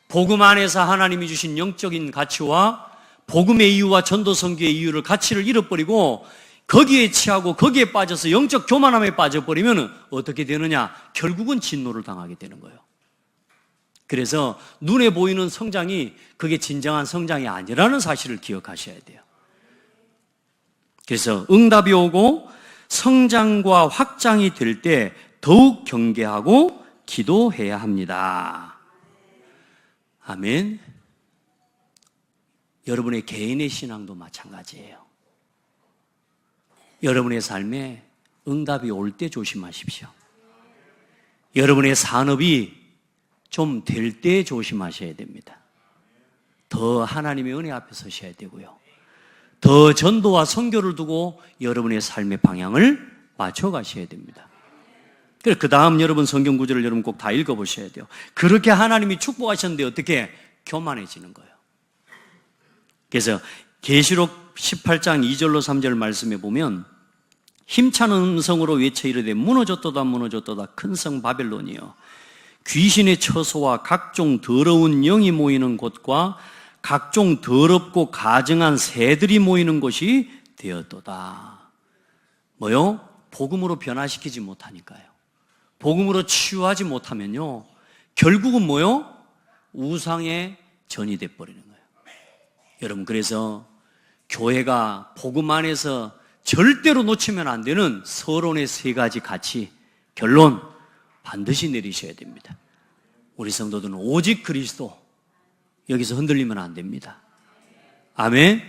복음 안에서 하나님이 주신 영적인 가치와 복음의 이유와 전도 선교의 이유를 가치를 잃어버리고 거기에 취하고 거기에 빠져서 영적 교만함에 빠져버리면 어떻게 되느냐? 결국은 진노를 당하게 되는 거예요. 그래서 눈에 보이는 성장이 그게 진정한 성장이 아니라는 사실을 기억하셔야 돼요. 그래서 응답이 오고 성장과 확장이 될 때 더욱 경계하고 기도해야 합니다. 아멘. 여러분의 개인의 신앙도 마찬가지예요. 여러분의 삶에 응답이 올 때 조심하십시오. 여러분의 산업이 좀 될 때 조심하셔야 됩니다. 더 하나님의 은혜 앞에 서셔야 되고요. 더 전도와 선교를 두고 여러분의 삶의 방향을 맞춰가셔야 됩니다. 그 다음 여러분 성경 구절을 여러분 꼭 다 읽어보셔야 돼요. 그렇게 하나님이 축복하셨는데 어떻게 교만해지는 거예요. 그래서 계시록 18장 2절로 3절 말씀에 보면 힘찬 음성으로 외쳐 이르되 무너졌도다 무너졌도다 큰 성 바벨론이여 귀신의 처소와 각종 더러운 영이 모이는 곳과 각종 더럽고 가증한 새들이 모이는 곳이 되었도다. 뭐요? 복음으로 변화시키지 못하니까요. 복음으로 치유하지 못하면요 결국은 뭐요? 우상의 전이 돼버리는 거예요. 여러분 그래서 교회가 복음 안에서 절대로 놓치면 안 되는 서론의 세 가지 가치, 결론 반드시 내리셔야 됩니다. 우리 성도들은 오직 그리스도, 여기서 흔들리면 안 됩니다. 아멘.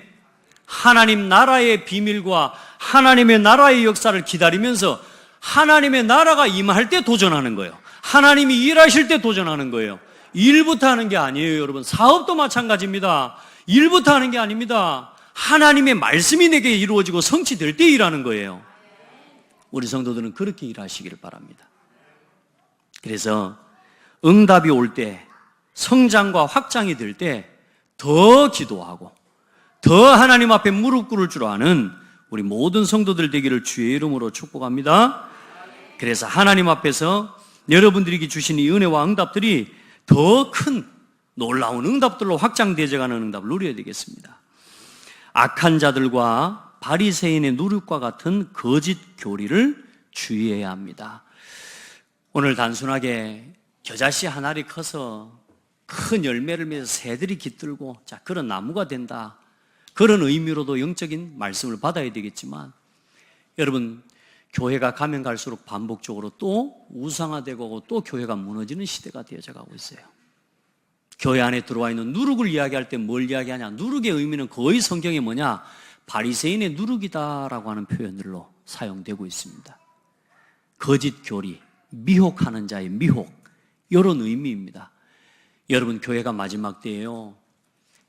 하나님 나라의 비밀과 하나님의 나라의 역사를 기다리면서 하나님의 나라가 임할 때 도전하는 거예요. 하나님이 일하실 때 도전하는 거예요. 일부터 하는 게 아니에요, 여러분. 사업도 마찬가지입니다. 일부터 하는 게 아닙니다. 하나님의 말씀이 내게 이루어지고 성취될 때 일하는 거예요. 우리 성도들은 그렇게 일하시기를 바랍니다. 그래서 응답이 올 때, 성장과 확장이 될 때 더 기도하고 더 하나님 앞에 무릎 꿇을 줄 아는 우리 모든 성도들 되기를 주의 이름으로 축복합니다. 그래서 하나님 앞에서 여러분들에게 주신 이 은혜와 응답들이 더 큰 놀라운 응답들로 확장되어가는 응답을 누려야 되겠습니다. 악한 자들과 바리새인의 누룩과 같은 거짓 교리를 주의해야 합니다. 오늘 단순하게 겨자씨 한 알이 커서 큰 열매를 맺어 새들이 깃들고 자 그런 나무가 된다, 그런 의미로도 영적인 말씀을 받아야 되겠지만 여러분 교회가 가면 갈수록 반복적으로 또 우상화되고 또 교회가 무너지는 시대가 되어져 가고 있어요. 교회 안에 들어와 있는 누룩을 이야기할 때 뭘 이야기하냐? 누룩의 의미는 거의 성경에 뭐냐? 바리새인의 누룩이다라고 하는 표현들로 사용되고 있습니다. 거짓 교리, 미혹하는 자의 미혹, 이런 의미입니다. 여러분 교회가 마지막 때예요.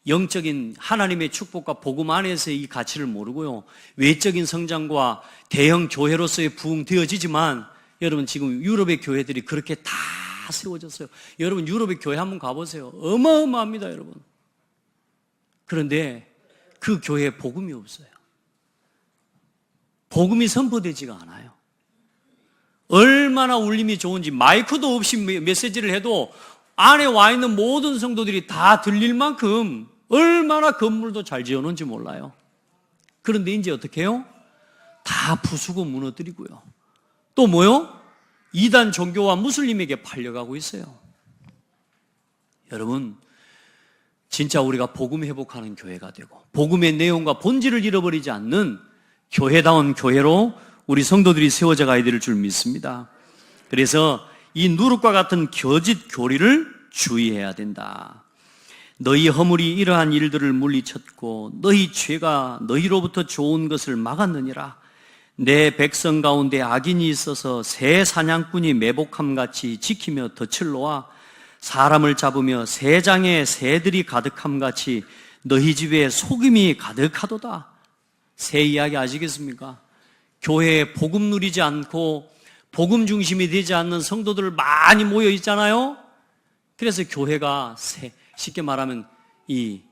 영적인 하나님의 축복과 복음 안에서의 이 가치를 모르고요 외적인 성장과 대형 교회로서의 부흥되어지지만 여러분 지금 유럽의 교회들이 그렇게 다 세워졌어요. 여러분 유럽의 교회 한번 가보세요. 어마어마합니다 여러분. 그런데 그 교회에 복음이 없어요. 복음이 선포되지가 않아요. 얼마나 울림이 좋은지 마이크도 없이 메시지를 해도 안에 와 있는 모든 성도들이 다 들릴 만큼 얼마나 건물도 잘 지어놓은지 몰라요. 그런데 이제 어떻게 해요? 다 부수고 무너뜨리고요. 또 뭐요? 이단 종교와 무슬림에게 팔려가고 있어요. 여러분 진짜 우리가 복음 회복하는 교회가 되고 복음의 내용과 본질을 잃어버리지 않는 교회다운 교회로 우리 성도들이 세워져 가야 될 줄 믿습니다. 그래서 이 누룩과 같은 거짓 교리를 주의해야 된다. 너희 허물이 이러한 일들을 물리쳤고 너희 죄가 너희로부터 좋은 것을 막았느니라. 내 백성 가운데 악인이 있어서 새 사냥꾼이 매복함같이 지키며 덫을 놓아 사람을 잡으며 새장에 새들이 가득함같이 너희 집에 속임이 가득하도다. 새 이야기 아시겠습니까? 교회에 복음 누리지 않고 복음 중심이 되지 않는 성도들 많이 모여 있잖아요. 그래서 교회가 쉽게 말하면 이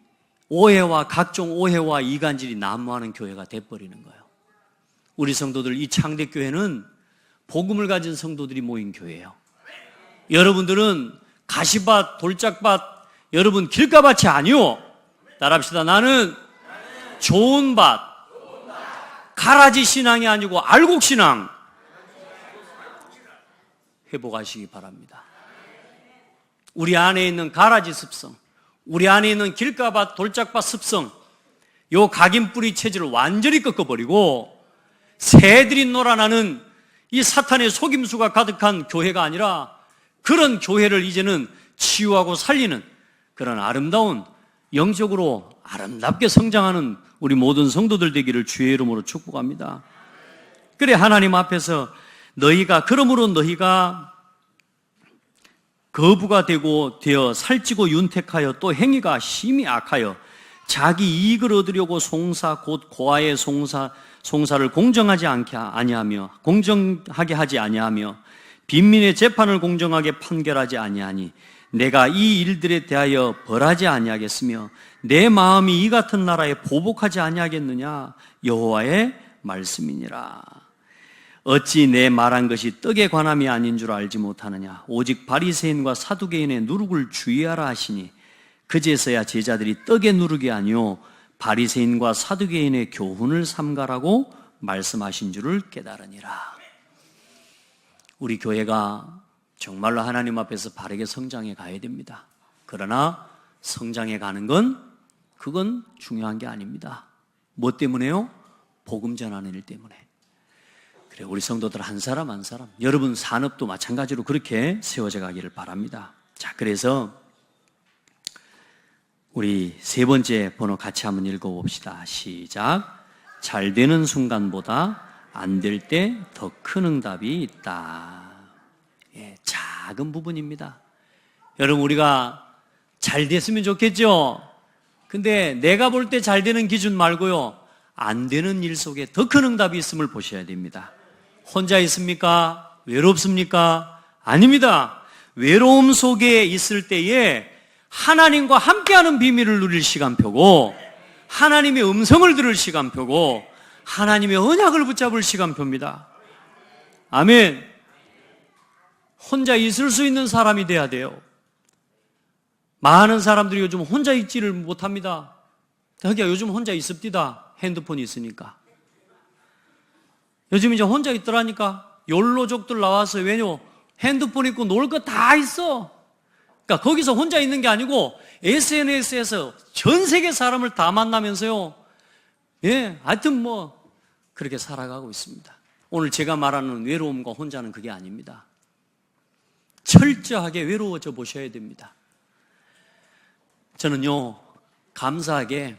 오해와 각종 오해와 이간질이 난무하는 교회가 돼버리는 거예요. 우리 성도들, 이 창대교회는 복음을 가진 성도들이 모인 교회예요. 여러분들은 가시밭, 돌짝밭, 여러분 길가밭이 아니오. 따라합시다. 나는 좋은 밭. 가라지 신앙이 아니고 알곡 신앙. 회복하시기 바랍니다. 우리 안에 있는 가라지 습성, 우리 안에 있는 길가밭, 돌짝밭 습성, 요 각인뿌리 체질을 완전히 꺾어버리고 새들이 놀아나는 이 사탄의 속임수가 가득한 교회가 아니라 그런 교회를 이제는 치유하고 살리는 그런 아름다운, 영적으로 아름답게 성장하는 우리 모든 성도들 되기를 주의 이름으로 축복합니다. 그래, 하나님 앞에서 그러므로 너희가 거부가 되어 살찌고 윤택하여 또 행위가 심히 악하여 자기 이익을 얻으려고 곧 고아의 송사를 공정하게 하지 아니하며 빈민의 재판을 공정하게 판결하지 아니하니 내가 이 일들에 대하여 벌하지 아니하겠으며 내 마음이 이 같은 나라에 보복하지 아니하겠느냐. 여호와의 말씀이니라. 어찌 내 말한 것이 떡에 관함이 아닌 줄 알지 못하느냐. 오직 바리새인과 사두개인의 누룩을 주의하라 하시니 그제서야 제자들이 떡의 누룩이 아니요 바리새인과 사두개인의 교훈을 삼가라고 말씀하신 줄을 깨달으니라. 우리 교회가 정말로 하나님 앞에서 바르게 성장해 가야 됩니다. 그러나 성장해 가는 그건 중요한 게 아닙니다. 뭐 때문에요? 복음 전하는 일 때문에. 그래, 우리 성도들 한 사람 한 사람, 여러분 산업도 마찬가지로 그렇게 세워져 가기를 바랍니다. 자, 그래서 우리 세 번째 번호 같이 한번 읽어봅시다. 시작. 잘 되는 순간보다 안 될 때 더 큰 응답이 있다. 예, 작은 부분입니다. 여러분, 우리가 잘 됐으면 좋겠죠? 근데 내가 볼 때 잘 되는 기준 말고요, 안 되는 일 속에 더 큰 응답이 있음을 보셔야 됩니다. 혼자 있습니까? 외롭습니까? 아닙니다. 외로움 속에 있을 때에 하나님과 함께하는 비밀을 누릴 시간표고, 하나님의 음성을 들을 시간표고, 하나님의 언약을 붙잡을 시간표입니다. 아멘. 혼자 있을 수 있는 사람이 돼야 돼요. 많은 사람들이 요즘 혼자 있지를 못합니다. 자기야, 요즘 혼자 있습디다. 핸드폰이 있으니까. 요즘 이제 혼자 있더라니까. 욜로족들 나와서 왜냐? 핸드폰 있고 놀 거 다 있어. 그러니까 거기서 혼자 있는 게 아니고 SNS에서 전 세계 사람을 다 만나면서요. 예, 하여튼 그렇게 살아가고 있습니다. 오늘 제가 말하는 외로움과 혼자는 그게 아닙니다. 철저하게 외로워져 보셔야 됩니다. 저는요, 감사하게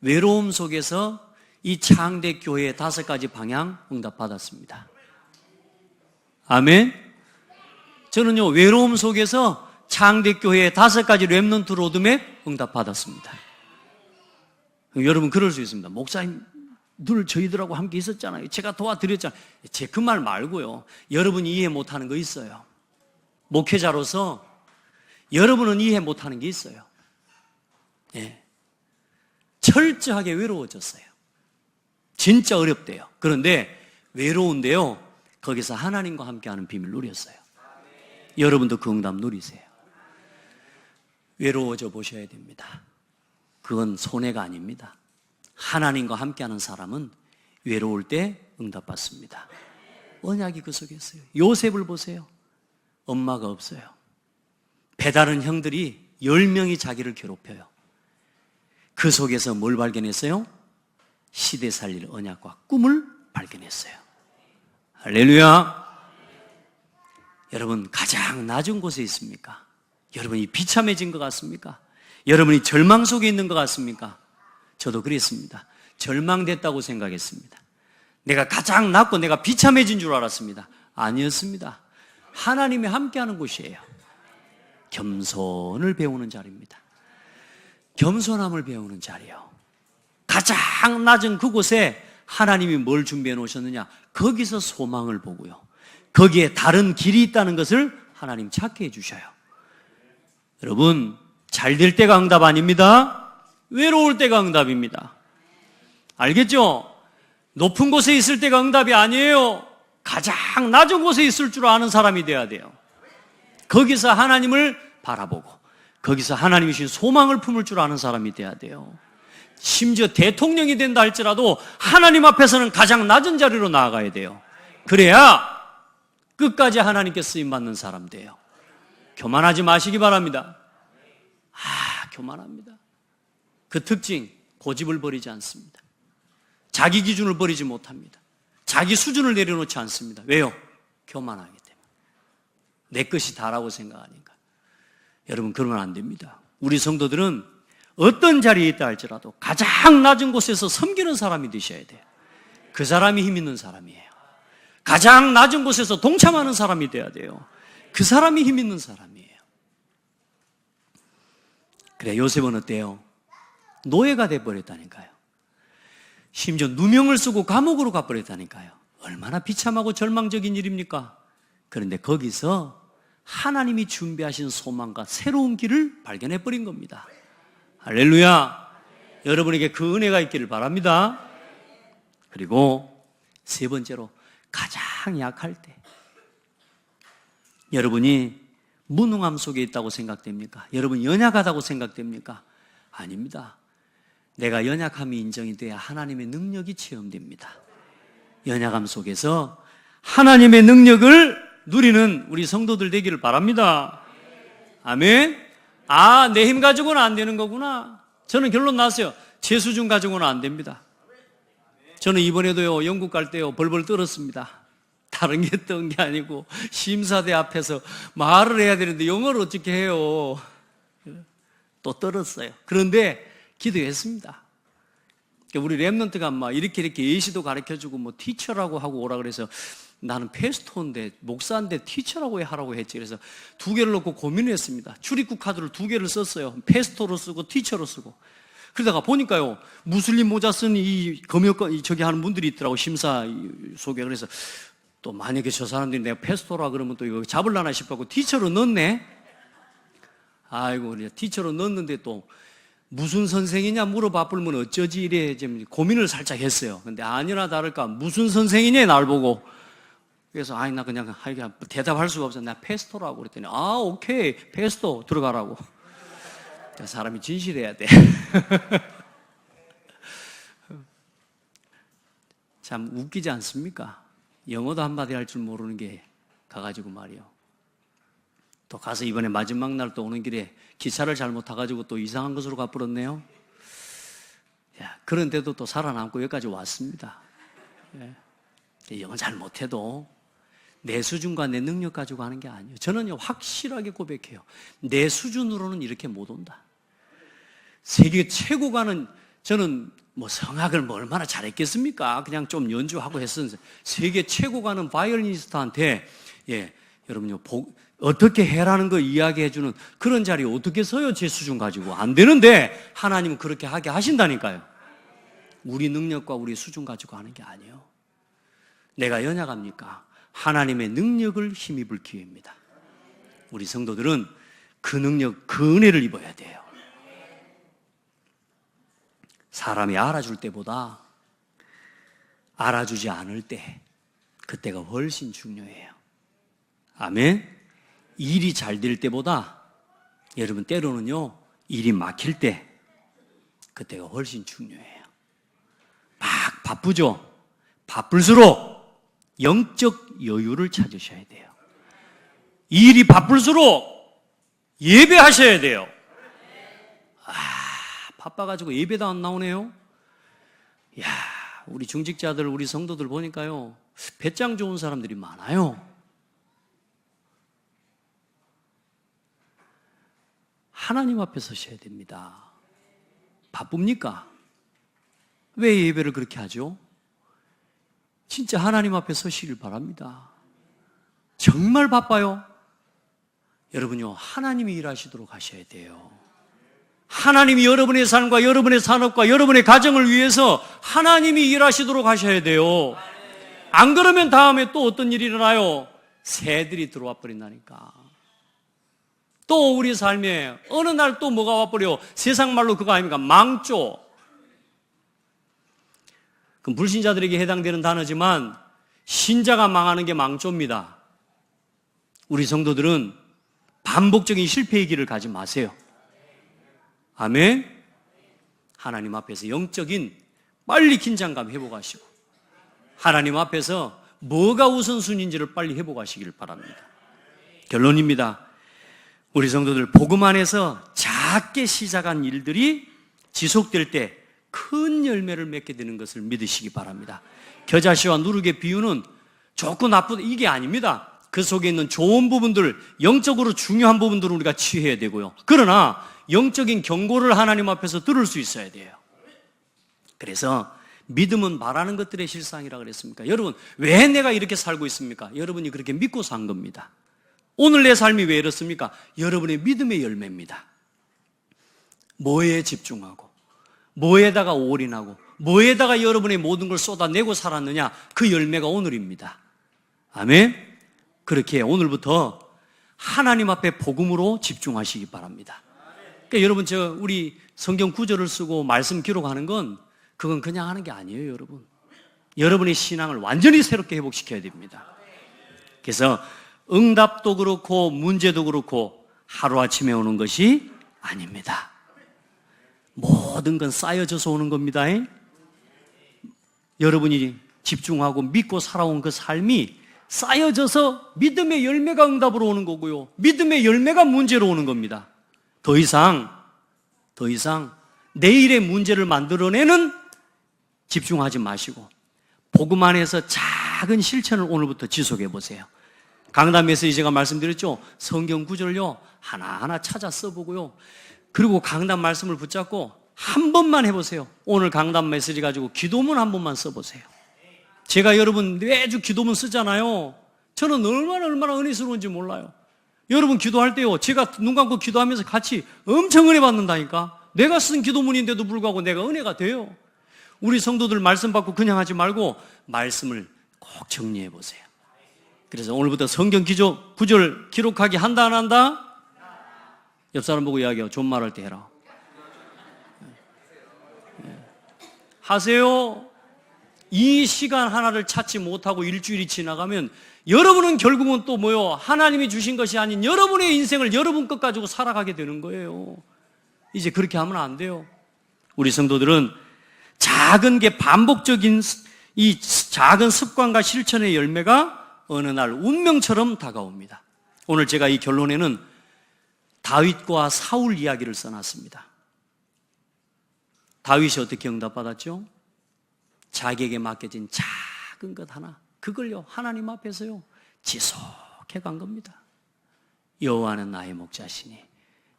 외로움 속에서 이 창대교회의 5가지 방향 응답받았습니다. 아멘. 저는요, 외로움 속에서 창대교회의 5가지 렘넌트 로드맵 응답받았습니다. 여러분 그럴 수 있습니다. 목사님 늘 저희들하고 함께 있었잖아요. 제가 도와드렸잖아요. 제 그 말 말고요, 여러분이 이해 못하는 거 있어요. 목회자로서 여러분은 이해 못하는 게 있어요. 예. 철저하게 외로워졌어요. 진짜 어렵대요. 그런데 외로운데요, 거기서 하나님과 함께하는 비밀 누렸어요. 여러분도 그 응답 누리세요. 외로워져 보셔야 됩니다. 그건 손해가 아닙니다. 하나님과 함께하는 사람은 외로울 때 응답받습니다. 언약이 그 속에 있어요. 요셉을 보세요. 엄마가 없어요. 배다른 형들이 10명이 자기를 괴롭혀요. 그 속에서 뭘 발견했어요? 시대 살릴 언약과 꿈을 발견했어요. 할렐루야. 여러분 가장 낮은 곳에 있습니까? 여러분이 비참해진 것 같습니까? 여러분이 절망 속에 있는 것 같습니까? 저도 그랬습니다. 절망됐다고 생각했습니다. 내가 가장 낮고 내가 비참해진 줄 알았습니다. 아니었습니다. 하나님이 함께하는 곳이에요. 겸손을 배우는 자리입니다. 겸손함을 배우는 자리요. 가장 낮은 그곳에 하나님이 뭘 준비해 놓으셨느냐? 거기서 소망을 보고요. 거기에 다른 길이 있다는 것을 하나님 찾게 해주셔요. 여러분, 잘 될 때가 응답 아닙니다. 외로울 때가 응답입니다. 알겠죠? 높은 곳에 있을 때가 응답이 아니에요. 가장 낮은 곳에 있을 줄 아는 사람이 돼야 돼요. 거기서 하나님을 바라보고 거기서 하나님이 주신 소망을 품을 줄 아는 사람이 돼야 돼요. 심지어 대통령이 된다 할지라도 하나님 앞에서는 가장 낮은 자리로 나아가야 돼요. 그래야 끝까지 하나님께 쓰임받는 사람 돼요. 교만하지 마시기 바랍니다. 교만합니다. 그 특징, 고집을 버리지 않습니다. 자기 기준을 버리지 못합니다. 자기 수준을 내려놓지 않습니다. 왜요? 교만하기 때문에. 내 것이 다라고 생각하니까. 여러분, 그러면 안 됩니다. 우리 성도들은 어떤 자리에 있다 할지라도 가장 낮은 곳에서 섬기는 사람이 되셔야 돼요. 그 사람이 힘 있는 사람이에요. 가장 낮은 곳에서 동참하는 사람이 돼야 돼요. 그 사람이 힘 있는 사람이에요. 그래, 요셉은 어때요? 노예가 돼버렸다니까요. 심지어 누명을 쓰고 감옥으로 가버렸다니까요. 얼마나 비참하고 절망적인 일입니까? 그런데 거기서 하나님이 준비하신 소망과 새로운 길을 발견해버린 겁니다. 할렐루야. 여러분에게 그 은혜가 있기를 바랍니다. 그리고 세 번째로, 가장 약할 때, 여러분이 무능함 속에 있다고 생각됩니까? 여러분 연약하다고 생각됩니까? 아닙니다. 내가 연약함이 인정이 돼야 하나님의 능력이 체험됩니다. 연약함 속에서 하나님의 능력을 누리는 우리 성도들 되기를 바랍니다. 아멘. 내 힘 가지고는 안 되는 거구나. 저는 결론 났어요. 제 수준 가지고는 안 됩니다. 저는 이번에도요, 영국 갈 때요, 벌벌 떨었습니다. 다른 게 뜬 게 아니고 심사대 앞에서 말을 해야 되는데 영어를 어떻게 해요? 또 떨었어요. 그런데 기도했습니다. 우리 랩런트가 막 이렇게 예시도 가르쳐주고 뭐 티처라고 하고 오라 그래서 나는 페스토인데 목사인데 티처라고 하라고 했지. 그래서 두 개를 놓고 고민을 했습니다. 출입국 카드를 두 개를 썼어요. 페스토로 쓰고 티처로 쓰고. 그러다가 보니까요, 무슬림 모자 쓴 이 검역관 저기 하는 분들이 있더라고, 심사 속에. 그래서 또 만약에 저 사람들이 내가 페스토라 그러면 또 이거 잡을라나 싶어서 티처로 넣었네. 아이고, 티처로 넣었는데 또 무슨 선생이냐 물어봤으면 어쩌지 이래 좀 고민을 살짝 했어요. 근데 아니나 다를까 무슨 선생이냐 날 보고. 그래서 나 그냥 대답할 수가 없어. 나 페스토라고 그랬더니 오케이 페스토 들어가라고. 사람이 진실해야 돼. 참 웃기지 않습니까? 영어도 한마디 할 줄 모르는 게 가가지고 말이요. 또 가서 이번에 마지막 날 또 오는 길에 기차를 잘못 타가지고 또 이상한 곳으로 가버렸네요. 그런데도 또 살아남고 여기까지 왔습니다. 영어 잘 못해도 내 수준과 내 능력 가지고 하는 게 아니에요. 저는 확실하게 고백해요. 내 수준으로는 이렇게 못 온다. 세계 최고가는, 저는 뭐 성악을 뭐 얼마나 잘했겠습니까? 그냥 좀 연주하고 했었는데, 세계 최고가는 바이올리니스트한테 여러분요, 어떻게 해라는 거 이야기해주는 그런 자리에 어떻게 서요? 제 수준 가지고 안 되는데 하나님은 그렇게 하게 하신다니까요. 우리 능력과 우리 수준 가지고 하는 게 아니에요. 내가 연약합니까? 하나님의 능력을 힘입을 기회입니다. 우리 성도들은 그 능력, 그 은혜를 입어야 돼요. 사람이 알아줄 때보다 알아주지 않을 때, 그때가 훨씬 중요해요. 아멘. 일이 잘 될 때보다 여러분 때로는요, 일이 막힐 때, 그때가 훨씬 중요해요. 막 바쁘죠? 바쁠수록 영적 여유를 찾으셔야 돼요. 일이 바쁠수록 예배하셔야 돼요. 바빠가지고 예배도 안 나오네요. 우리 중직자들, 우리 성도들 보니까요, 배짱 좋은 사람들이 많아요. 하나님 앞에 서셔야 됩니다. 바쁩니까? 왜 예배를 그렇게 하죠? 진짜 하나님 앞에 서시길 바랍니다. 정말 바빠요? 여러분요, 하나님이 일하시도록 하셔야 돼요. 하나님이 여러분의 삶과 여러분의 산업과 여러분의 가정을 위해서 하나님이 일하시도록 하셔야 돼요. 안 그러면 다음에 또 어떤 일이 일어나요? 새들이 들어와 버린다니까. 또 우리 삶에 어느 날 또 뭐가 와버려? 세상 말로 그거 아닙니까? 망조. 그 불신자들에게 해당되는 단어지만 신자가 망하는 게 망조입니다. 우리 성도들은 반복적인 실패의 길을 가지 마세요. 아멘. 하나님 앞에서 영적인 빨리 긴장감 회복하시고 하나님 앞에서 뭐가 우선순위인지를 빨리 회복하시길 바랍니다. 결론입니다. 우리 성도들 복음 안에서 작게 시작한 일들이 지속될 때 큰 열매를 맺게 되는 것을 믿으시기 바랍니다. 겨자씨와 누룩의 비유는 좋고 나쁘다 이게 아닙니다. 그 속에 있는 좋은 부분들, 영적으로 중요한 부분들을 우리가 취해야 되고요. 그러나 영적인 경고를 하나님 앞에서 들을 수 있어야 돼요. 그래서 믿음은 말하는 것들의 실상이라고 그랬습니까? 여러분, 왜 내가 이렇게 살고 있습니까? 여러분이 그렇게 믿고 산 겁니다. 오늘 내 삶이 왜 이렇습니까? 여러분의 믿음의 열매입니다. 뭐에 집중하고 뭐에다가 올인하고 뭐에다가 여러분의 모든 걸 쏟아내고 살았느냐, 그 열매가 오늘입니다. 아멘. 그렇게 오늘부터 하나님 앞에 복음으로 집중하시기 바랍니다. 그러니까 여러분, 우리 성경 구절을 쓰고 말씀 기록하는 건 그건 그냥 하는 게 아니에요, 여러분. 여러분의 신앙을 완전히 새롭게 회복시켜야 됩니다. 그래서 응답도 그렇고 문제도 그렇고 하루아침에 오는 것이 아닙니다. 모든 건 쌓여져서 오는 겁니다. 여러분이 집중하고 믿고 살아온 그 삶이 쌓여져서 믿음의 열매가 응답으로 오는 거고요. 믿음의 열매가 문제로 오는 겁니다. 더 이상 내일의 문제를 만들어내는 집중하지 마시고 복음 안에서 작은 실천을 오늘부터 지속해 보세요. 강단 메시지 제가 말씀드렸죠. 성경 구절을요 하나하나 찾아 써보고요. 그리고 강단 말씀을 붙잡고 한 번만 해보세요. 오늘 강단 메시지 가지고 기도문 한 번만 써보세요. 제가 여러분 매주 기도문 쓰잖아요. 저는 얼마나 은혜스러운지 몰라요. 여러분 기도할 때요, 제가 눈 감고 기도하면서 같이 엄청 은혜 받는다니까. 내가 쓴 기도문인데도 불구하고 내가 은혜가 돼요. 우리 성도들 말씀 받고 그냥 하지 말고 말씀을 꼭 정리해 보세요. 그래서 오늘부터 성경 구절 기록하기 한다 안 한다? 옆 사람 보고 이야기해요. 존말할 때 해라. 하세요. 이 시간 하나를 찾지 못하고 일주일이 지나가면 여러분은 결국은 또 뭐요? 하나님이 주신 것이 아닌 여러분의 인생을 여러분 것 가지고 살아가게 되는 거예요. 이제 그렇게 하면 안 돼요. 우리 성도들은 작은 게 반복적인 이 작은 습관과 실천의 열매가 어느 날 운명처럼 다가옵니다. 오늘 제가 이 결론에는 다윗과 사울 이야기를 써놨습니다. 다윗이 어떻게 응답받았죠? 자기에게 맡겨진 작은 것 하나, 그걸요 하나님 앞에서요 지속해 간 겁니다. 여호와는 나의 목자시니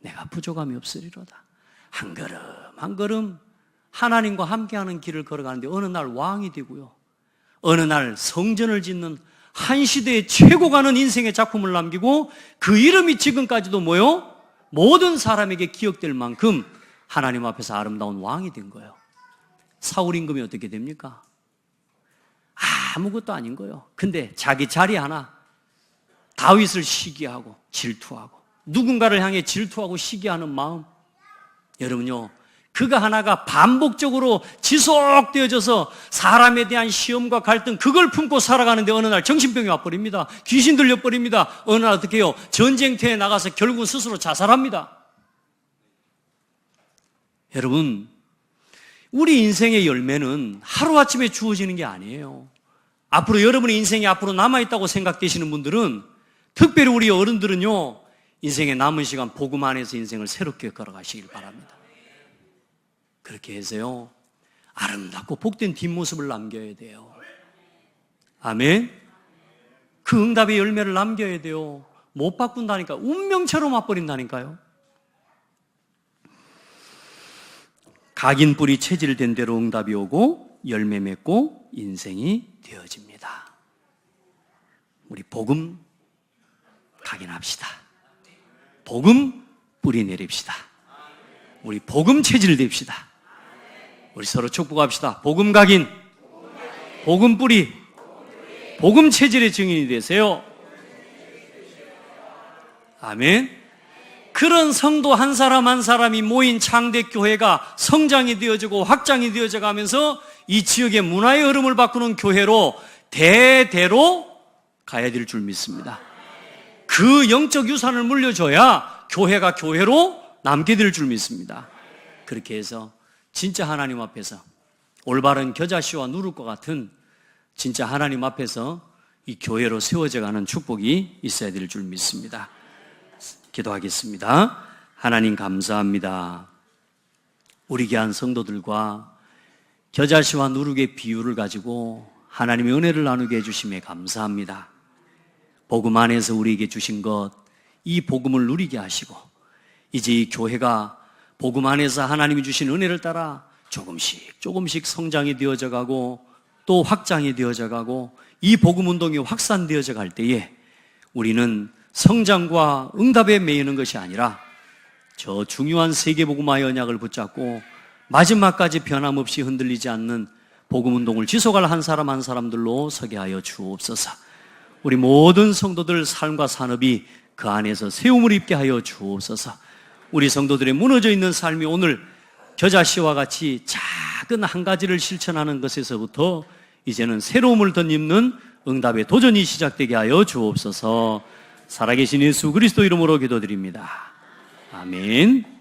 내가 부족함이 없으리로다. 한 걸음 한 걸음 하나님과 함께하는 길을 걸어가는데 어느 날 왕이 되고요, 어느 날 성전을 짓는 한 시대의 최고 가는 인생의 작품을 남기고 그 이름이 지금까지도 뭐요? 모든 사람에게 기억될 만큼 하나님 앞에서 아름다운 왕이 된 거예요. 사울 임금이 어떻게 됩니까? 아무것도 아닌 거예요. 근데 자기 자리 하나, 다윗을 시기하고 질투하고 누군가를 향해 질투하고 시기하는 마음, 여러분요, 그거 하나가 반복적으로 지속되어져서 사람에 대한 시험과 갈등, 그걸 품고 살아가는데 어느 날 정신병이 와버립니다. 귀신 들려버립니다. 어느 날 어떻게 해요? 전쟁터에 나가서 결국은 스스로 자살합니다. 여러분, 우리 인생의 열매는 하루아침에 주어지는 게 아니에요. 앞으로 여러분의 인생이 앞으로 남아있다고 생각되시는 분들은, 특별히 우리 어른들은요, 인생의 남은 시간 복음 안에서 인생을 새롭게 걸어가시길 바랍니다. 그렇게 해서요, 아름답고 복된 뒷모습을 남겨야 돼요. 아멘. 그 응답의 열매를 남겨야 돼요. 못 바꾼다니까, 운명처럼 와버린다니까요. 각인 뿌리 체질된 대로 응답이 오고 열매 맺고 인생이 되어집니다. 우리 복음 각인합시다. 복음 뿌리 내립시다. 우리 복음 체질 됩시다. 우리 서로 축복합시다. 복음 각인, 복음 뿌리, 복음 체질의 증인이 되세요. 아멘. 그런 성도 한 사람 한 사람이 모인 창대교회가 성장이 되어지고 확장이 되어져 가면서 이 지역의 문화의 흐름을 바꾸는 교회로 대대로 가야 될 줄 믿습니다. 그 영적 유산을 물려줘야 교회가 교회로 남게 될 줄 믿습니다. 그렇게 해서 진짜 하나님 앞에서 올바른 겨자씨와 누룩과 같은 진짜 하나님 앞에서 이 교회로 세워져 가는 축복이 있어야 될 줄 믿습니다. 기도하겠습니다. 하나님 감사합니다. 우리 귀한 성도들과 겨자씨와 누룩의 비유를 가지고 하나님의 은혜를 나누게 해주심에 감사합니다. 복음 안에서 우리에게 주신 것, 이 복음을 누리게 하시고 이제 이 교회가 복음 안에서 하나님이 주신 은혜를 따라 조금씩 성장이 되어져 가고 또 확장이 되어져 가고 이 복음 운동이 확산되어져 갈 때에 우리는 성장과 응답에 매이는 것이 아니라 저 중요한 세계복음화의 언약을 붙잡고 마지막까지 변함없이 흔들리지 않는 복음 운동을 지속할 한 사람 한 사람들로 서게 하여 주옵소서. 우리 모든 성도들 삶과 산업이 그 안에서 세움을 입게 하여 주옵소서. 우리 성도들의 무너져 있는 삶이 오늘 겨자씨와 같이 작은 한 가지를 실천하는 것에서부터 이제는 새로움을 덧입는 응답의 도전이 시작되게 하여 주옵소서. 살아계신 예수 그리스도 이름으로 기도드립니다. 아멘.